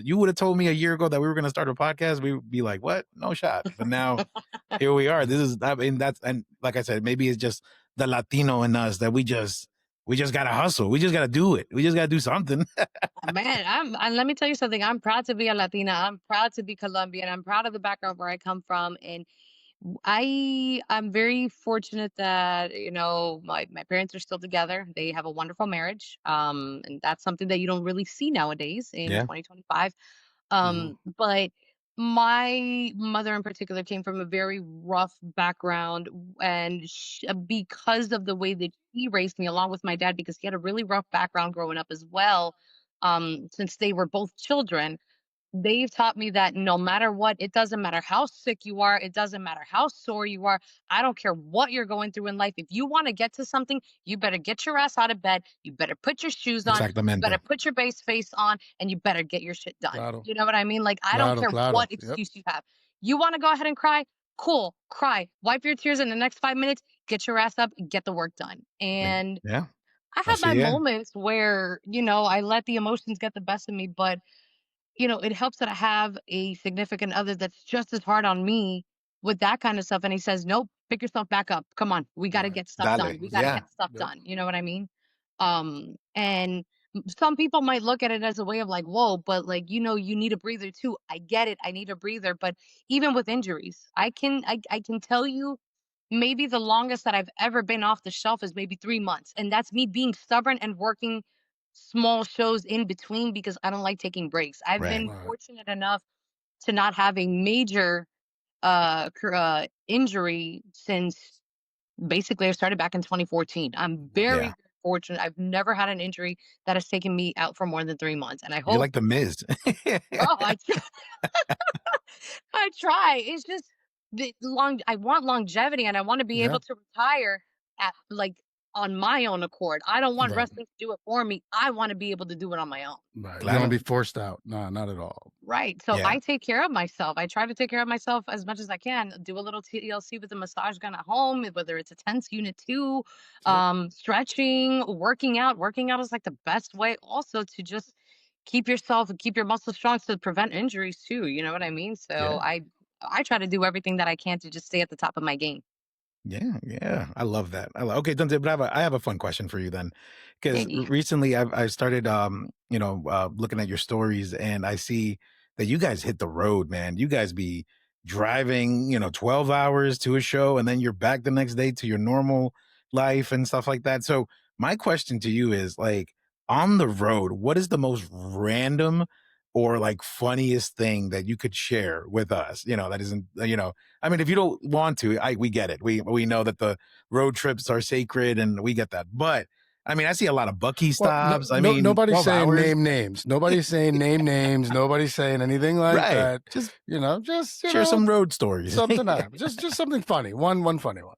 You would have told me a year ago that we were gonna start a podcast. We would be like, what? No shot. But now here we are. And like I said, maybe it's just the Latino in us that we just gotta hustle. We just gotta do it. We just gotta do something. Man, let me tell you something. I'm proud to be a Latina. I'm proud to be Colombian. I'm proud of the background where I come from, and I'm very fortunate that my parents are still together. They have a wonderful marriage, and that's something that you don't really see nowadays in Yeah. 2025. Mhm. But my mother in particular came from a very rough background, and because of the way that she raised me, along with my dad, because he had a really rough background growing up as well. Since they were both children, they've taught me that no matter what, it doesn't matter how sick you are, it doesn't matter how sore you are. I don't care what you're going through in life. If you want to get to something, you better get your ass out of bed. You better put your shoes on. You better Exactamente. put your base face on, and you better get your shit done. Claro, You know what I mean? Like, I don't claro, care what claro. Yep. excuse you have. You want to go ahead and cry? Cool, cry. Wipe your tears in the next 5 minutes. Get your ass up. Get the work done. And Yeah. I have my Así es. moments where I let the emotions get the best of me, but it helps that I have a significant other that's just as hard on me with that kind of stuff. And he says, nope, pick yourself back up. Come on. We got to Right. get stuff Dale. done. We got to Yeah. get stuff Yep. done. You know what I mean? And some people might look at it as a way of like, whoa, but like, you need a breather too. I get it. I need a breather. But even with injuries, I can tell you maybe the longest that I've ever been off the shelf is maybe 3 months. And that's me being stubborn and working small shows in between because I don't like taking breaks. I've Right. been Right. fortunate enough to not have a major injury since basically I started back in 2014. I'm Wow. very, Yeah. very fortunate. I've never had an injury that has taken me out for more than 3 months. And I You're hope, like the Miz. oh, I try. It's just I want longevity and I want to be Yeah. able to retire at like on my own accord. I don't want Right. wrestling to do it for me. I want to be able to do it on my own. Right. You don't want Claro. to be forced out. No, not at all. Right. So Yeah. I take care of myself. I try to take care of myself as much as I can. Do a little TLC with the massage gun at home, whether it's a tense unit two, Yep. stretching, working out. Working out is like the best way also to just keep your muscles strong to prevent injuries too. You know what I mean? So Yeah. I try to do everything that I can to just stay at the top of my game. Yeah, yeah, I love that. Okay, Dante Brava, I have a fun question for you then, because Hey. recently I started looking at your stories, and I see that you guys hit the road, man. You guys be driving, 12 hours to a show, and then you're back the next day to your normal life and stuff like that. So my question to you is like, on the road, what is the most random or like funniest thing that you could share with us? That isn't, I mean, if you don't want to, we get it. We know that the road trips are sacred, and we get that. But I mean, I see a lot of Bucky Well, no, stops. I no, mean, nobody's 12 saying hours. name names. Nobody's saying name names. Nobody's saying anything like Right. that. Just Just share some road stories. something happens. Just something funny. One funny one.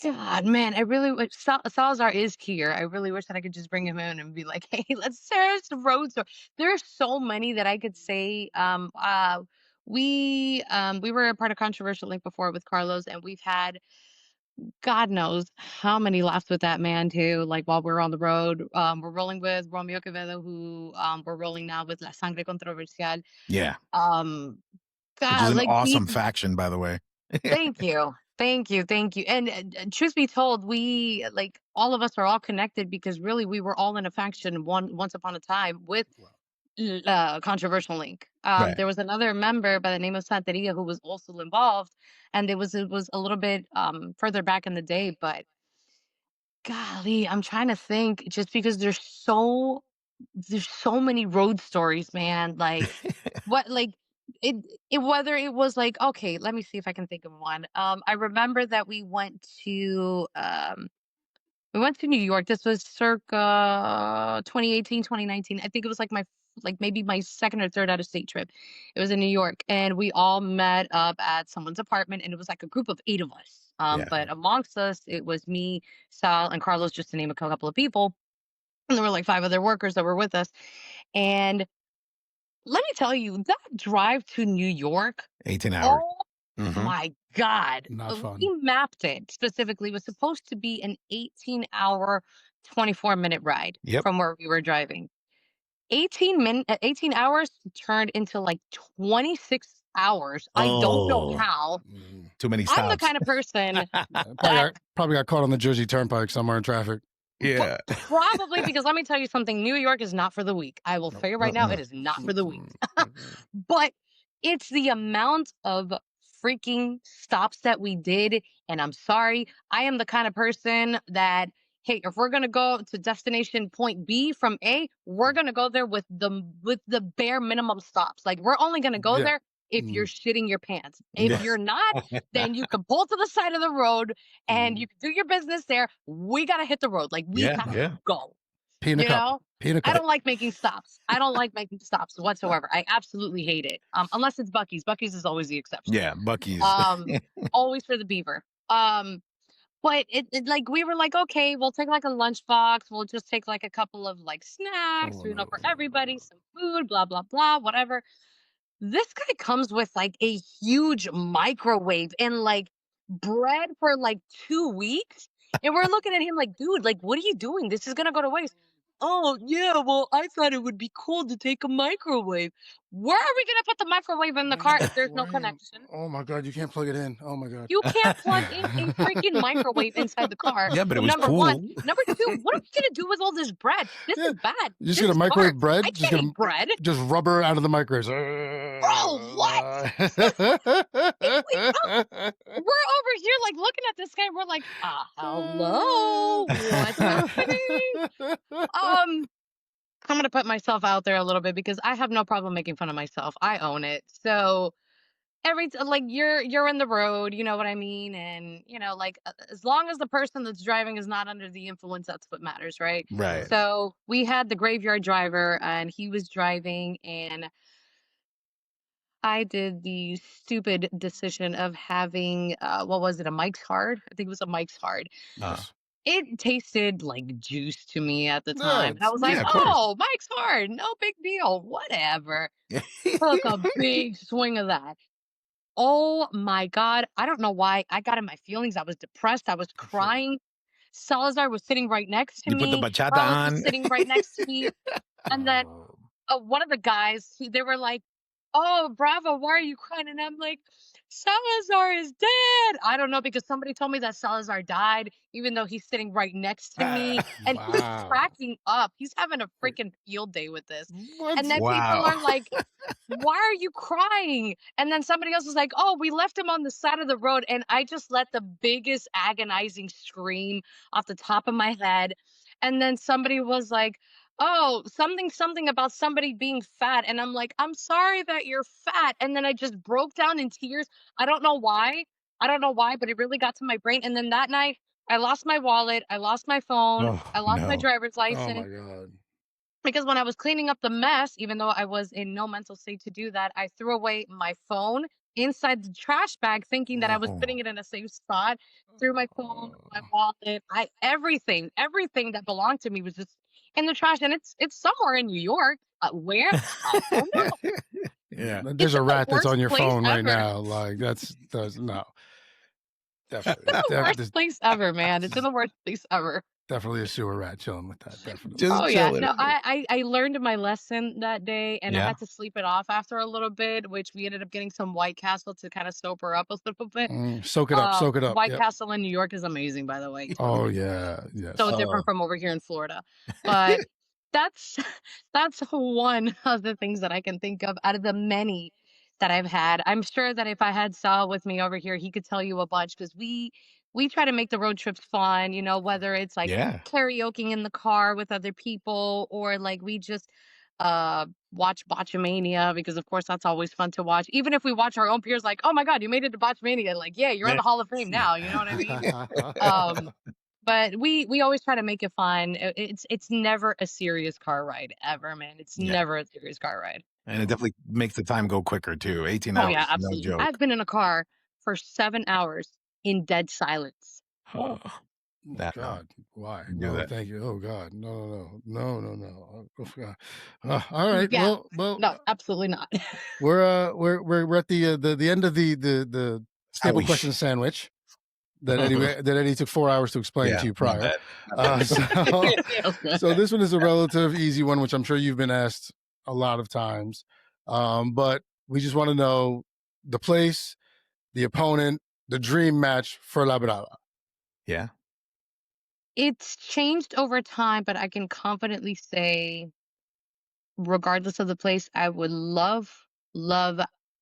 God, man, I really wish Salazar is here. I really wish that I could just bring him in and be like, "Hey, let's share some road story." There are so many that I could say. We were a part of Controversial Link before with Carlos, and we've had God knows how many laughs with that man too. Like while we're on the road, we're rolling with Romeo Quevedo, who we're rolling now with La Sangre Controversial. Yeah, Um, which is God, an like awesome faction, by the way. thank you. Thank you. Thank you. And truth be told, we like all of us are all connected because really we were all in a faction once upon a time with Controversial Link. Right. There was another member by the name of Santeria who was also involved, and it was a little bit further back in the day, but golly, I'm trying to think just because there's so many road stories, man. Like what like it it whether it was like okay, let me see if I can think of one. I remember that we went to New York. This was circa 2018, 2019. I think it was like maybe my second or third out of state trip. It was in New York and we all met up at someone's apartment and it was like a group of 8 of us. Yeah. But amongst us, it was me, Sal, and Carlos, just to name a couple of people. And there were like 5 other workers that were with us. And let me tell you, that drive to New York, 18 hours. oh Hmm. my God. Not fun. We mapped it specifically. It was supposed to be an 18-hour, 24-minute ride Yep. from where we were driving. 18 hours turned into like 26 hours. I don't know Oh, how. too many I'm the stops. kind of person Probably that probably got caught on the Jersey Turnpike somewhere in traffic. Yeah. probably, because let me tell you something, New York is not for the weak. I will Nope. tell you right now, Mm-mm. it is not for the weak. Mm-mm. But it's the amount of freaking stops that we did. And I'm sorry, I am the kind of person that, hey, if we're gonna go to destination point B from A, we're gonna go there with the bare minimum stops. Like, we're only gonna go Yeah. there if you're Mm. shitting your pants. If Yes. you're not, then you can pull to the side of the road and Mm. you can do your business there. We gotta hit the road. Like, we Yeah. have Yeah. to go. Pee in a You cup. know? Pee in a I cup. don't like making stops. I don't like making stops whatsoever. I absolutely hate it. Unless it's Bucky's. Bucky's is always the exception. Yeah. Bucky's. Always for the beaver. But like, we were like, okay, we'll take like a lunchbox. We'll just take like a couple of like snacks, Oh, you know, no. for everybody, some food, blah blah blah, whatever. This guy comes with like a huge microwave and like bread for like 2 weeks. And we're looking at him like, dude, like, what are you doing? This is gonna go to waste. Oh, yeah, well, I thought it would be cool to take a microwave. Where are we gonna put the microwave in the car if there's no connection? Oh my God, you can't plug it in. Oh my God. You can't plug in a freaking microwave inside the car. Yeah, but it was Number one. cool. Number two, what are we gonna do with all this bread? This Yeah. is bad. You just This get a is microwave carbs. bread. I Just can't get eat bread. just rubber out of the microwave. Bro, what? We're over here like looking at this guy. We're like, hello, what's happening? I'm gonna put myself out there a little bit because I have no problem making fun of myself. I own it. So like, you're in the road, you know what I mean, and you know, like, as long as the person that's driving is not under the influence, that's what matters, right? Right. So we had the graveyard driver, and he was driving, and I did the stupid decision of having, what was it, a Mike's Hard? I think it was a Mike's Hard. Uh, It tasted like juice to me at the Yeah, time. And I was like, yeah, of course. oh, Mike's Hard, no big deal, whatever. Took a big swing of that. Oh my God. I don't know why. I got in my feelings. I was depressed. I was crying. Salazar was sitting right next to You put the me. bachata Carlos on. was sitting right next to me. And then one of the guys, they were like, "Oh, Bravo, why are you crying?" And I'm like, "Salazar is dead." I don't know, because somebody told me that Salazar died, even though he's sitting right next to me, and he's Wow. cracking up. He's having a freaking field day with this. What? And then people Wow. are like, "Why are you crying?" And then somebody else was like, "Oh, we left him on the side of the road." And I just let the biggest agonizing scream off the top of my head. And then somebody was like, "Oh, something about somebody being fat." And I'm like, "I'm sorry that you're fat." And then I just broke down in tears. I don't know why. I don't know why, but it really got to my brain. And then that night, I lost my wallet, I lost my phone, Oh, I lost my no. driver's Oh license. my God. Because when I was cleaning up the mess, even though I was in no mental state to do that, I threw away my phone inside the trash bag, thinking that I was putting Oh. it in a safe spot. Threw my phone, my wallet, everything that belonged to me was just in the trash, and it's somewhere in New York. Where? I don't know. Yeah. There's It's a in the rat that's worst on your place phone right ever. now. Like that's no. Definitely. It's the worst place ever, man. It's in the worst place ever. Definitely a sewer rat chilling with that. Definitely. Just Oh yeah, chilling. no, I learned my lesson that day, and I Yeah. had to sleep it off after a little bit, which we ended up getting some White Castle to kind of sober up a little bit. Soak it up. Soak it up. White Yep. Castle in New York is amazing, by the way. Oh yeah. Yes. So Oh. different from over here in Florida. But that's that's one of the things that I can think of out of the many that I've had. I'm sure that if I had Sal with me over here, he could tell you a bunch, because we try to make the road trips fun, you know, whether it's like Yeah. karaokeing in the car with other people, or like we just watch Botchamania, because of course that's always fun to watch. Even if we watch our own peers, like, "Oh my God, you made it to Botchamania." Like, yeah, you're in the Hall of Fame now, you know what I mean? But we always try to make it fun. It's never a serious car ride ever, man. It's Yeah. never a serious car ride. And it definitely makes the time go quicker too. 18 Oh hours. yeah, No absolutely. joke. I've been in a car for 7 hours in dead silence. Oh, no, God, why? do No, that. thank you. Oh God, no. Oh, God. All right. Yeah, Well, no, absolutely not. we're at the end of the staple Sandwich. question sandwich that Eddie took 4 hours to explain to you Yeah, my prior. bad. So this one is a relative easy one, which I'm sure you've been asked a lot of times. But we just want to know the place, the opponent, the dream match for La Brava. Yeah. It's changed over time, but I can confidently say, regardless of the place, I would love,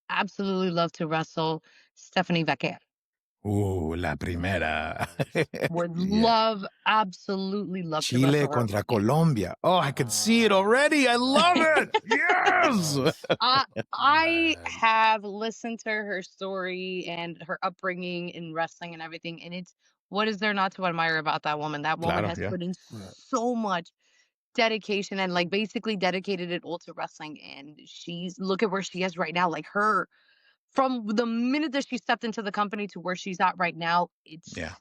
absolutely love to wrestle Stephanie Vaquer. La primera. Nice. Would Yeah. love, absolutely love to Chile wrestle her. contra Colombia. Oh, I could see it already. I love it. Yes. Nice. I Man. have listened to her story and her upbringing in wrestling and everything, and it's what is there not to admire about that woman? That woman Claro, has yeah. put in Right. so much dedication and like basically dedicated it all to wrestling. And she's look at where she is right now. Like her from the minute that she stepped into the company to where she's at right now, it's Yeah.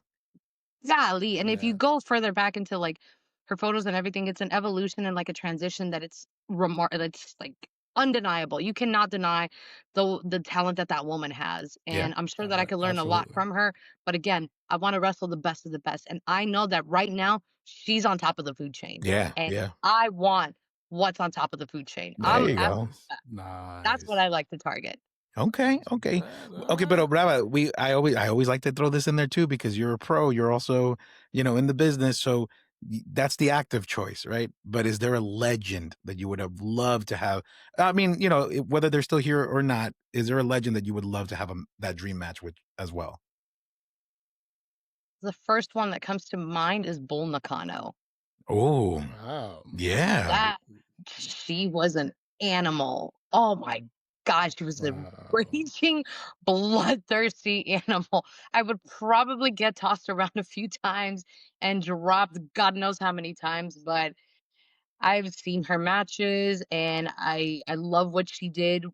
golly. And if you Yeah. go further back into like her photos and everything, it's an evolution and like a transition that it's it's like undeniable. You cannot deny the talent that that woman has. Yeah. And I'm sure that I could learn a lot Absolutely. from her. But again, I want to wrestle the best of the best. And I know that right now she's on top of the food chain. Yeah. And Yeah. I want what's on top of the food chain. There you I'm go. that's what Nice. I like to target. Okay. Okay. Okay, but Brava, I always like to throw this in there too because you're a pro. You're also, in the business. So that's the active choice, right? But is there a legend that you would have loved to have? I mean, whether they're still here or not, is there a legend that you would love to have that dream match with as well? The first one that comes to mind is Bull Nakano. Oh, Wow. yeah. That she was an animal. Oh my gosh, she was a Wow. raging, bloodthirsty animal. I would probably get tossed around a few times and dropped God knows how many times, but I've seen her matches and I love what she did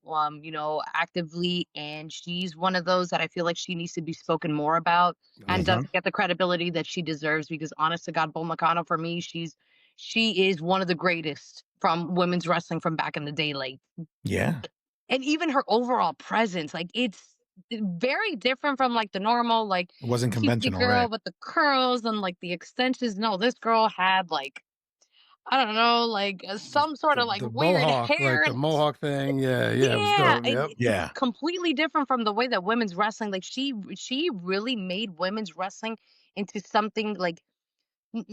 actively, and she's one of those that I feel like she needs to be spoken more about and Absolutely. doesn't get the credibility that she deserves because honest to God, Bull Nakano for me, she is one of the greatest from women's wrestling from back in the day. Like Yeah. and even her overall presence, like it's very different from like the normal, like It wasn't cutesy conventional, girl right? with the curls and like the extensions. No, this girl had like I don't know, like, some sort of, like, The weird mohawk, hair like the and mohawk thing. Yeah, it was yeah, dope. and Yep. it's Yeah. completely different from the way that women's wrestling like, she really made women's wrestling into something, like,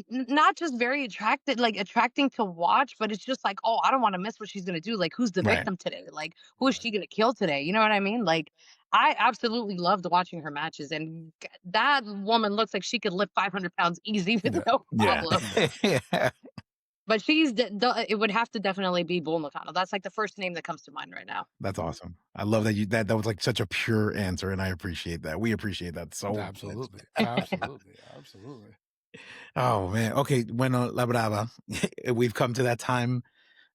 not just very attracted like, attracting to watch, but it's just like, "Oh, I don't wanna miss what she's gonna do, like, who's the Right. victim today? Like, who is Right. she gonna kill today?" You know what I mean? Like, I absolutely loved watching her matches, and g that woman looks like she could lift 500 pounds easy with Yeah. no Yeah. problem. Yeah. But she's it would have to definitely be Bull Nakano. That's like the first name that comes to mind right now. That's awesome. I love that that was like such a pure answer, and I appreciate that. We appreciate that so much. Absolutely. Absolutely. Oh man. Okay, bueno, la brava. We've come to that time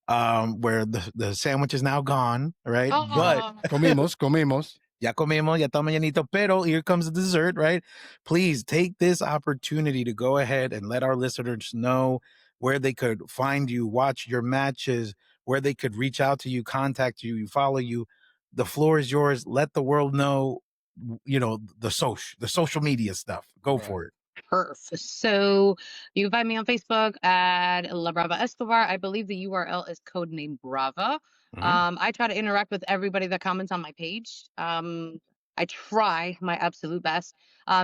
where the sandwich is now gone, right? But Oh, Comimos. ya comemos, ya estamos llenito, pero here comes the dessert, right? Please take this opportunity to go ahead and let our listeners know where they could find you, watch your matches, where they could reach out to you, contact you, follow you. The floor is yours. Let the world know, the social media stuff. Go Right. for it. perf. So you can find me on Facebook at La Brava Escobar. I believe the URL is codename Brava. Mhm. I try to interact with everybody that comments on my page. I try my absolute best.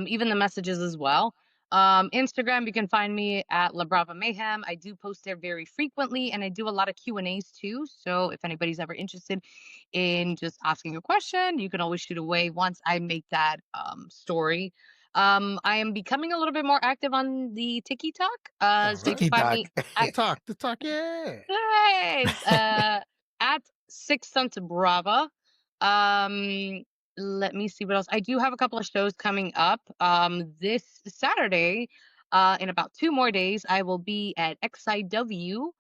Even the messages as well. Instagram, you can find me at La Brava Mayhem. I do post there very frequently, and I do a lot of Q&As too. So if anybody's ever interested in just asking a question, you can always shoot away once I make that story. I am becoming a little bit more active on the TikTok. All So you can right. find TikTok. me at The talk, yeah. Nice. At Six Sense Brava. Um, let me see what else. I do have a couple of shows coming up. This Saturday, in about 2 more days, I will be at XIW.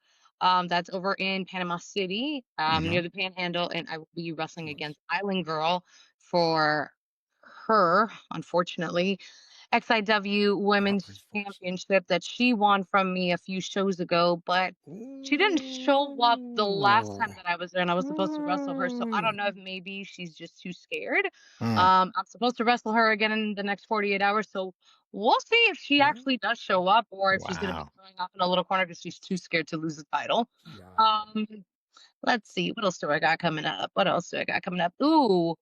That's over in Panama City, Mhm. near the Panhandle, and I will be wrestling Nice. against Island Girl for her, unfortunately, XIW Women's Championship that she won from me a few shows ago, but she didn't show up the last time that I was there and I was supposed to wrestle her. So I don't know if maybe she's just too scared. Mm. I'm supposed to wrestle her again in the next 48 hours. So we'll see if she actually does show up or if she's going to be Wow. throwing off in a little corner because she's too scared to lose the title. Yeah. Um, let's see. What else do I got coming up? What else do I got coming up? Ooh,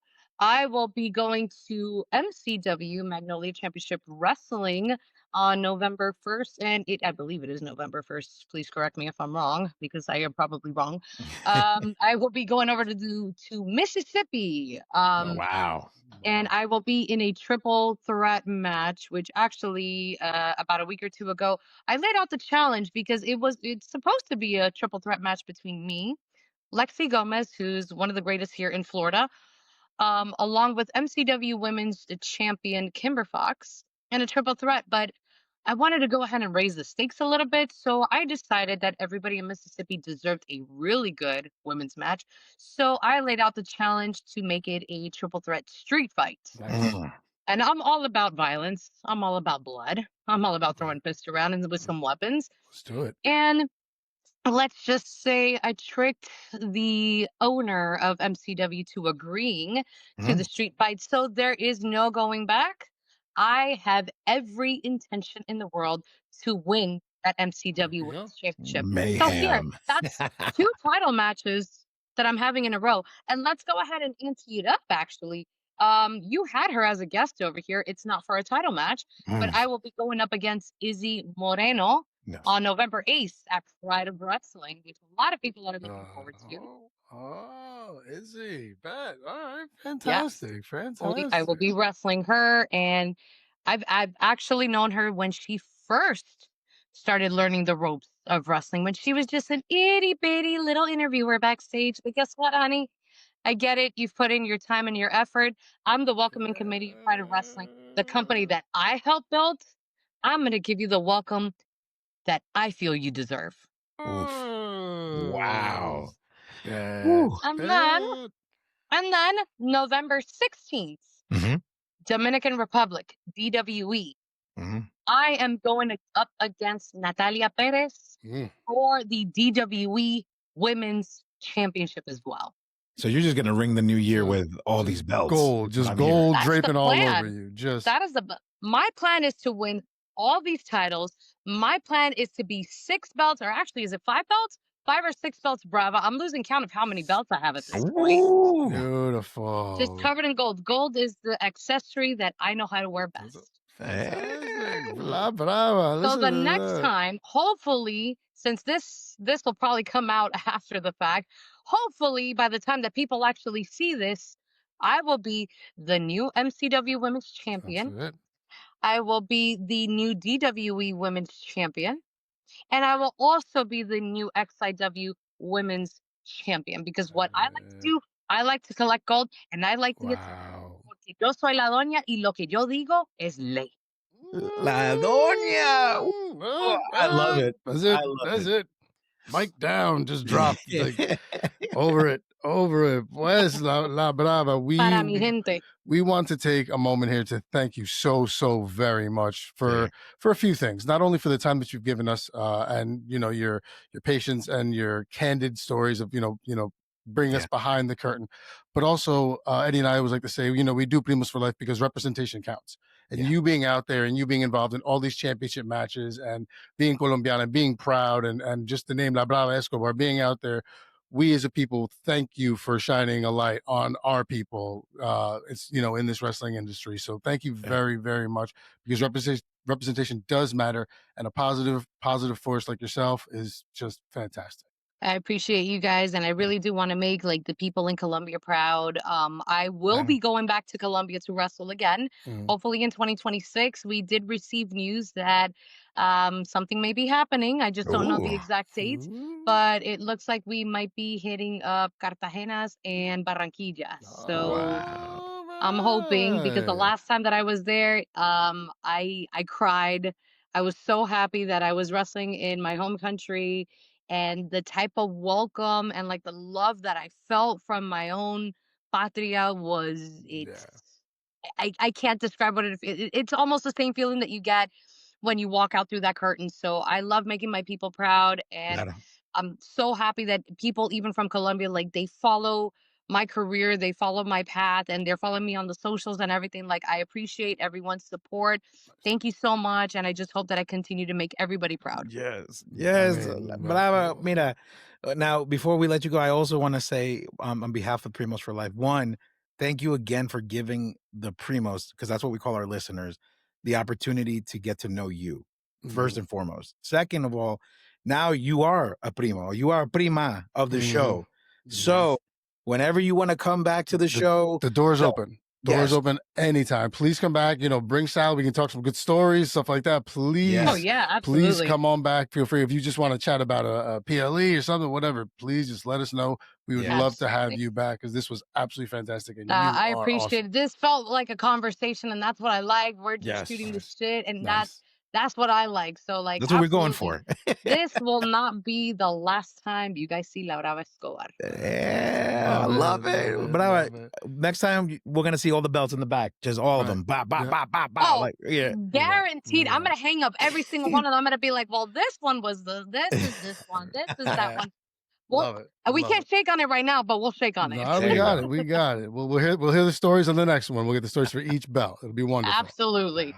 I will be going to MCW Magnolia Championship Wrestling on November 1st. And I believe it is November 1st. Please correct me if I'm wrong, because I am probably wrong. I will be going over to Mississippi. Oh, wow. And I will be in a triple threat match, which actually about a week or two ago, I laid out the challenge because it's supposed to be a triple threat match between me, Lexi Gomez, who's one of the greatest here in Florida, along with MCW Women's Champion Kimber Fox, and a triple threat. But I wanted to go ahead and raise the stakes a little bit, so I decided that everybody in Mississippi deserved a really good women's match. So I laid out the challenge to make it a triple threat street fight. Nice. Mm. And I'm all about violence. I'm all about blood. I'm all about throwing fists around and with some weapons. Let's do it. And let's just say I tricked the owner of MCW to agreeing to the street fight. So there is no going back. I have every intention in the world to win that MCW There you Women's Championship. So here, Mayhem. that's two title matches that I'm having in a row. And let's go ahead and ante it up, actually. You had her as a guest over here. It's not for a title match, but Mm. I will be going up against Izzy Moreno Yes. on November 8th at Pride of Wrestling, which a lot of people are looking forward to. Is he? Bet. All right. Yes. Fantastic. I will be wrestling her, and I've actually known her when she first started learning the ropes of wrestling, when she was just an itty bitty little interviewer backstage. But guess what, honey? I get it. You've put in your time and your effort. I'm the welcoming committee of Pride of Wrestling, the company that I helped build. I'm going to give you the welcome that I feel you deserve. Oof. Wow. Yeah. Whew. And then November 16th, Mm-hmm. Dominican Republic, DWE. Mm-hmm. I am going up against Natalia Perez for the DWE Women's Championship as well. So you're just gonna ring the new year with all these belts. Gold, just I'm gold That's the draping all over plan. you. Just That is my plan is to win all these titles. My plan is to be 6 belts, or actually, is it 5 belts? 5 or 6 belts, Brava. I'm losing count of how many belts I have at this point. Ooh. beautiful. Just covered in gold. Gold is the accessory that I know how to wear best. Fantastic. La Brava. So Listen the to next that. time, hopefully, since this will probably come out after the fact, hopefully by the time that people actually see this, I will be the new MCW Women's Champion. That's it. I will be the new DWE Women's Champion. And I will also be the new XIW Women's Champion. Because what I like to do, I like to collect gold, and I like to get to Wow. porque yo soy la doña y lo que yo digo es ley. La Doña. Oh, I love it. That's it. I love That's it. it. Mic down. Just drop. Like, over it. Over it. Pues la Brava. Para mi gente. We want to take a moment here to thank you so very much for a few things. Not only for the time that you've given us, and your patience and your candid stories of bring us behind the curtain, but also Eddie and I always like to say, we do Primos for life because representation counts. And you being out there and you being involved in all these championship matches and being Colombiana and being proud and just the name La Brava Escobar being out there. We as a people thank you for shining a light on our people. It's in this wrestling industry. So thank you very much, because representation does matter, and a positive force like yourself is just fantastic. I appreciate you guys, and I really do want to make the people in Colombia proud. I will be going back to Colombia to wrestle again, hopefully in 2026. We did receive news that something may be happening. I just don't know the exact dates, but it looks like we might be hitting up Cartagenas and Barranquilla. So I'm hoping, because the last time that I was there, I cried. I was so happy that I was wrestling in my home country, and the type of welcome and the love that I felt from my own patria was I can't describe what it's almost the same feeling that you get when you walk out through that curtain. So I love making my people proud, and Claro. I'm so happy that people even from Colombia, like, they follow my career, they follow my path, and they're following me on the socials and everything. Like, I appreciate everyone's support. Thank you so much, and I just hope that I continue to make everybody proud. Yes, I yes, mean, brava. Mira, now before we let you go, I also want to say, on behalf of Primos for Life, one, thank you again for giving the Primos, because that's what we call our listeners, the opportunity to get to know you first and foremost. Second of all, now you are a primo, you are a prima of the show. So whenever you want to come back to the show, the door's no- open. Doors yes, open anytime. Please come back. Bring Sal. We can talk some good stories, stuff like that. Please, Yes. Oh yeah, please absolutely. come on back. Feel free. If you just want to chat about a PLE or something, whatever, please just let us know. We would Yeah. love to have Absolutely. you back because this was absolutely fantastic. And you I are appreciate awesome. it. This felt like a conversation, and that's what I like. We're just Yes. shooting the Nice. shit, and Nice. that's what I like. So, like, That's what we're going absolutely, for. this will not be the last time you guys see La Brava Escobar. Yeah, I Love love it, it. love it, But love it. next time we're gonna see all the belts in the back, just all of Right. them. Ba ba Yep. ba ba ba. Oh, Like, yeah. guaranteed. You I'm got gonna hang up every single one of them. I'm gonna be like, well, this one was this is this one, this is that one. Well, Love it. we Love can't it. shake on it right now, but we'll shake on it. No, There we you got go. it. We got it. We'll hear the stories on the next one. We'll get the stories for each belt. It'll be wonderful. Absolutely.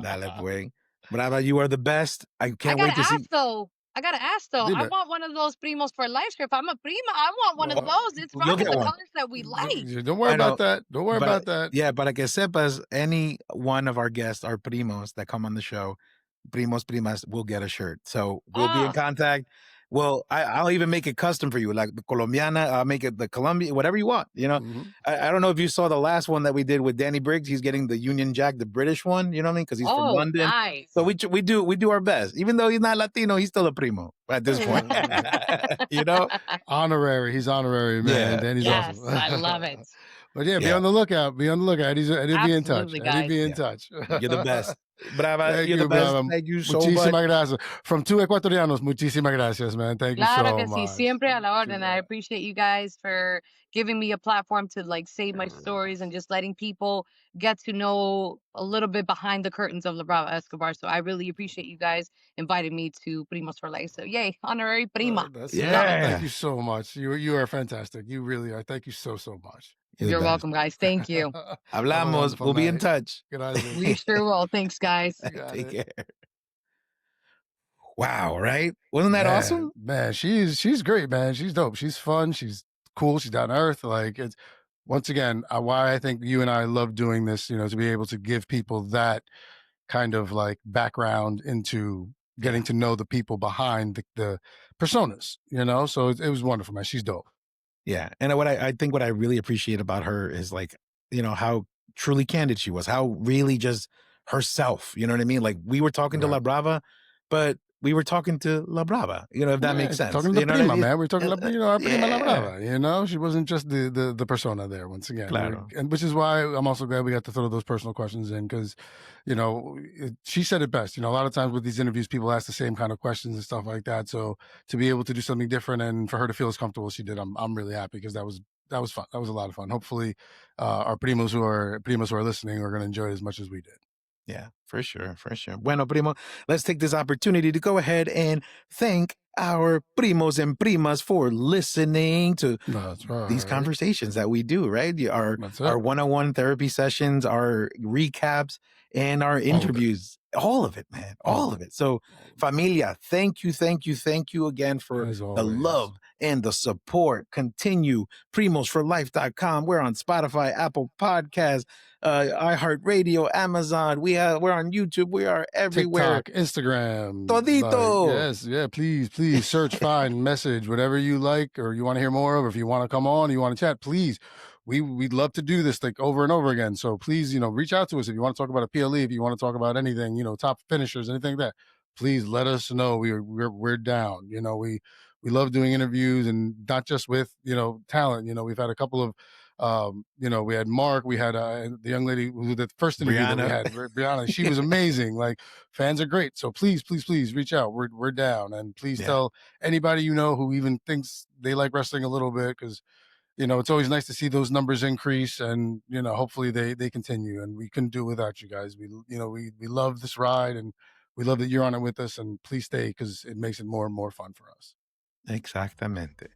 Dale, pues. Brava, you are the best. I I can't gotta wait to ask see. though. I gotta ask though. I Dime. want one of those primos for life. If I'm a prima, I want one of those. It's You'll rocking get the one. colors that we like. Don't worry I know, about that. Don't worry but about that. yeah, para que sepas, any one of our guests, our primos that come on the show, primos primas, will get a shirt. So we'll be in Oh, contact. Well, I'll even make it custom for you, like the Colombiana. I'll make it the Colombia, whatever you want. Mhm. I don't know if you saw the last one that we did with Danny Briggs. He's getting the Union Jack, the British one. You know what I mean? Because he's from oh, London. nice. So we do our best. Even though he's not Latino, he's still a primo at this point. You know? Honorary. He's honorary, man. Yeah. Danny's Yes, awesome. I love it. But yeah, be Yeah. on the lookout. Be on the lookout. Eddie'll be in touch. Absolutely, Eddie guys. be in Yeah. touch. You're the best. Brava, Thank you're the you, best. brother. Thank you so much. Muchísimas gracias. From two Ecuatorianos, muchísimas gracias, man. Thank you Claro so que sí, much. siempre a la orden. I appreciate you guys for giving me a platform to like say my stories and just letting people get to know a little bit behind the curtains of La Brava Escobar. So I really appreciate you guys inviting me to Primos for Life. So yay, honorary prima. That's Love it. Thank you so much. You are fantastic. You really are. Thank you so much. You're the You're best. welcome, guys. Thank you. Have a Hablamos. wonderful We'll be in night. touch. Gracias. We sure will. Thanks, guys. You got Take it. care. Wow, right? Wasn't that awesome? Man, she's great, man. She's dope. She's fun. She's cool. She's down to earth. Like, it's once again why I think you and I love doing this. To be able to give people that kind of like background into getting to know the people behind the personas. So it was wonderful, man. She's dope. Yeah. And I think what I really appreciate about her is like, how truly candid she was, how really just herself, you know what I mean? Like we were talking to La Brava, but we were talking to La Brava, if that makes sense. Talking to You know the what I prima, mean? man. We're talking our prima La Yeah. Brava. She wasn't just the persona there. Once again, Claro. and which is why I'm also glad we got to throw those personal questions in because, she said it best. A lot of times with these interviews, people ask the same kind of questions and stuff like that. So to be able to do something different and for her to feel as comfortable as she did, I'm really happy because that was fun. That was a lot of fun. Hopefully, our primos who are listening are going to enjoy it as much as we did. Yeah, for sure, for sure. Bueno, primo, let's take this opportunity to go ahead and thank our primos and primas for listening to That's right. these conversations that we do, right? Our one-on-one therapy sessions, our recaps, and our interviews. All of it, man. All of it. So, familia, thank you again for the love and the support. Continue. PrimosForLife.com. We're on Spotify, Apple Podcasts, iHeartRadio, Amazon. We're on YouTube. We are everywhere. TikTok, Instagram. Todito. Yes, yeah. Please search, find, message, whatever you like or you want to hear more of. If you want to come on, you want to chat, please. We'd love to do this like over and over again. So please, reach out to us if you want to talk about a PLE, if you want to talk about anything, top finishers, anything like that. Please let us know. We're down. We love doing interviews and not just with talent. We've had a couple of we had Mark, we had the young lady who the first interview that we had, Brianna. She was amazing. Like fans are great. So please reach out. We're down, and please tell anybody who even thinks they like wrestling a little bit because it's always nice to see those numbers increase, and hopefully they continue. And we couldn't do it without you guys. We love this ride, and we love that you're on it with us. And please stay, because it makes it more and more fun for us. Exactamente.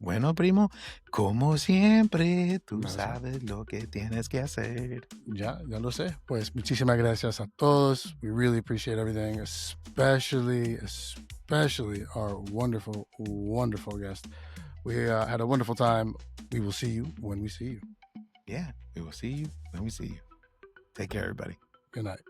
Bueno, primo, como siempre, tú Gracias. sabes lo que tienes que hacer. Ya lo sé. Pues muchísimas gracias a todos. We really appreciate everything, especially our wonderful, wonderful guest. We had a wonderful time. We will see you when we see you. Yeah, we will see you when we see you. Take care, everybody. Good night.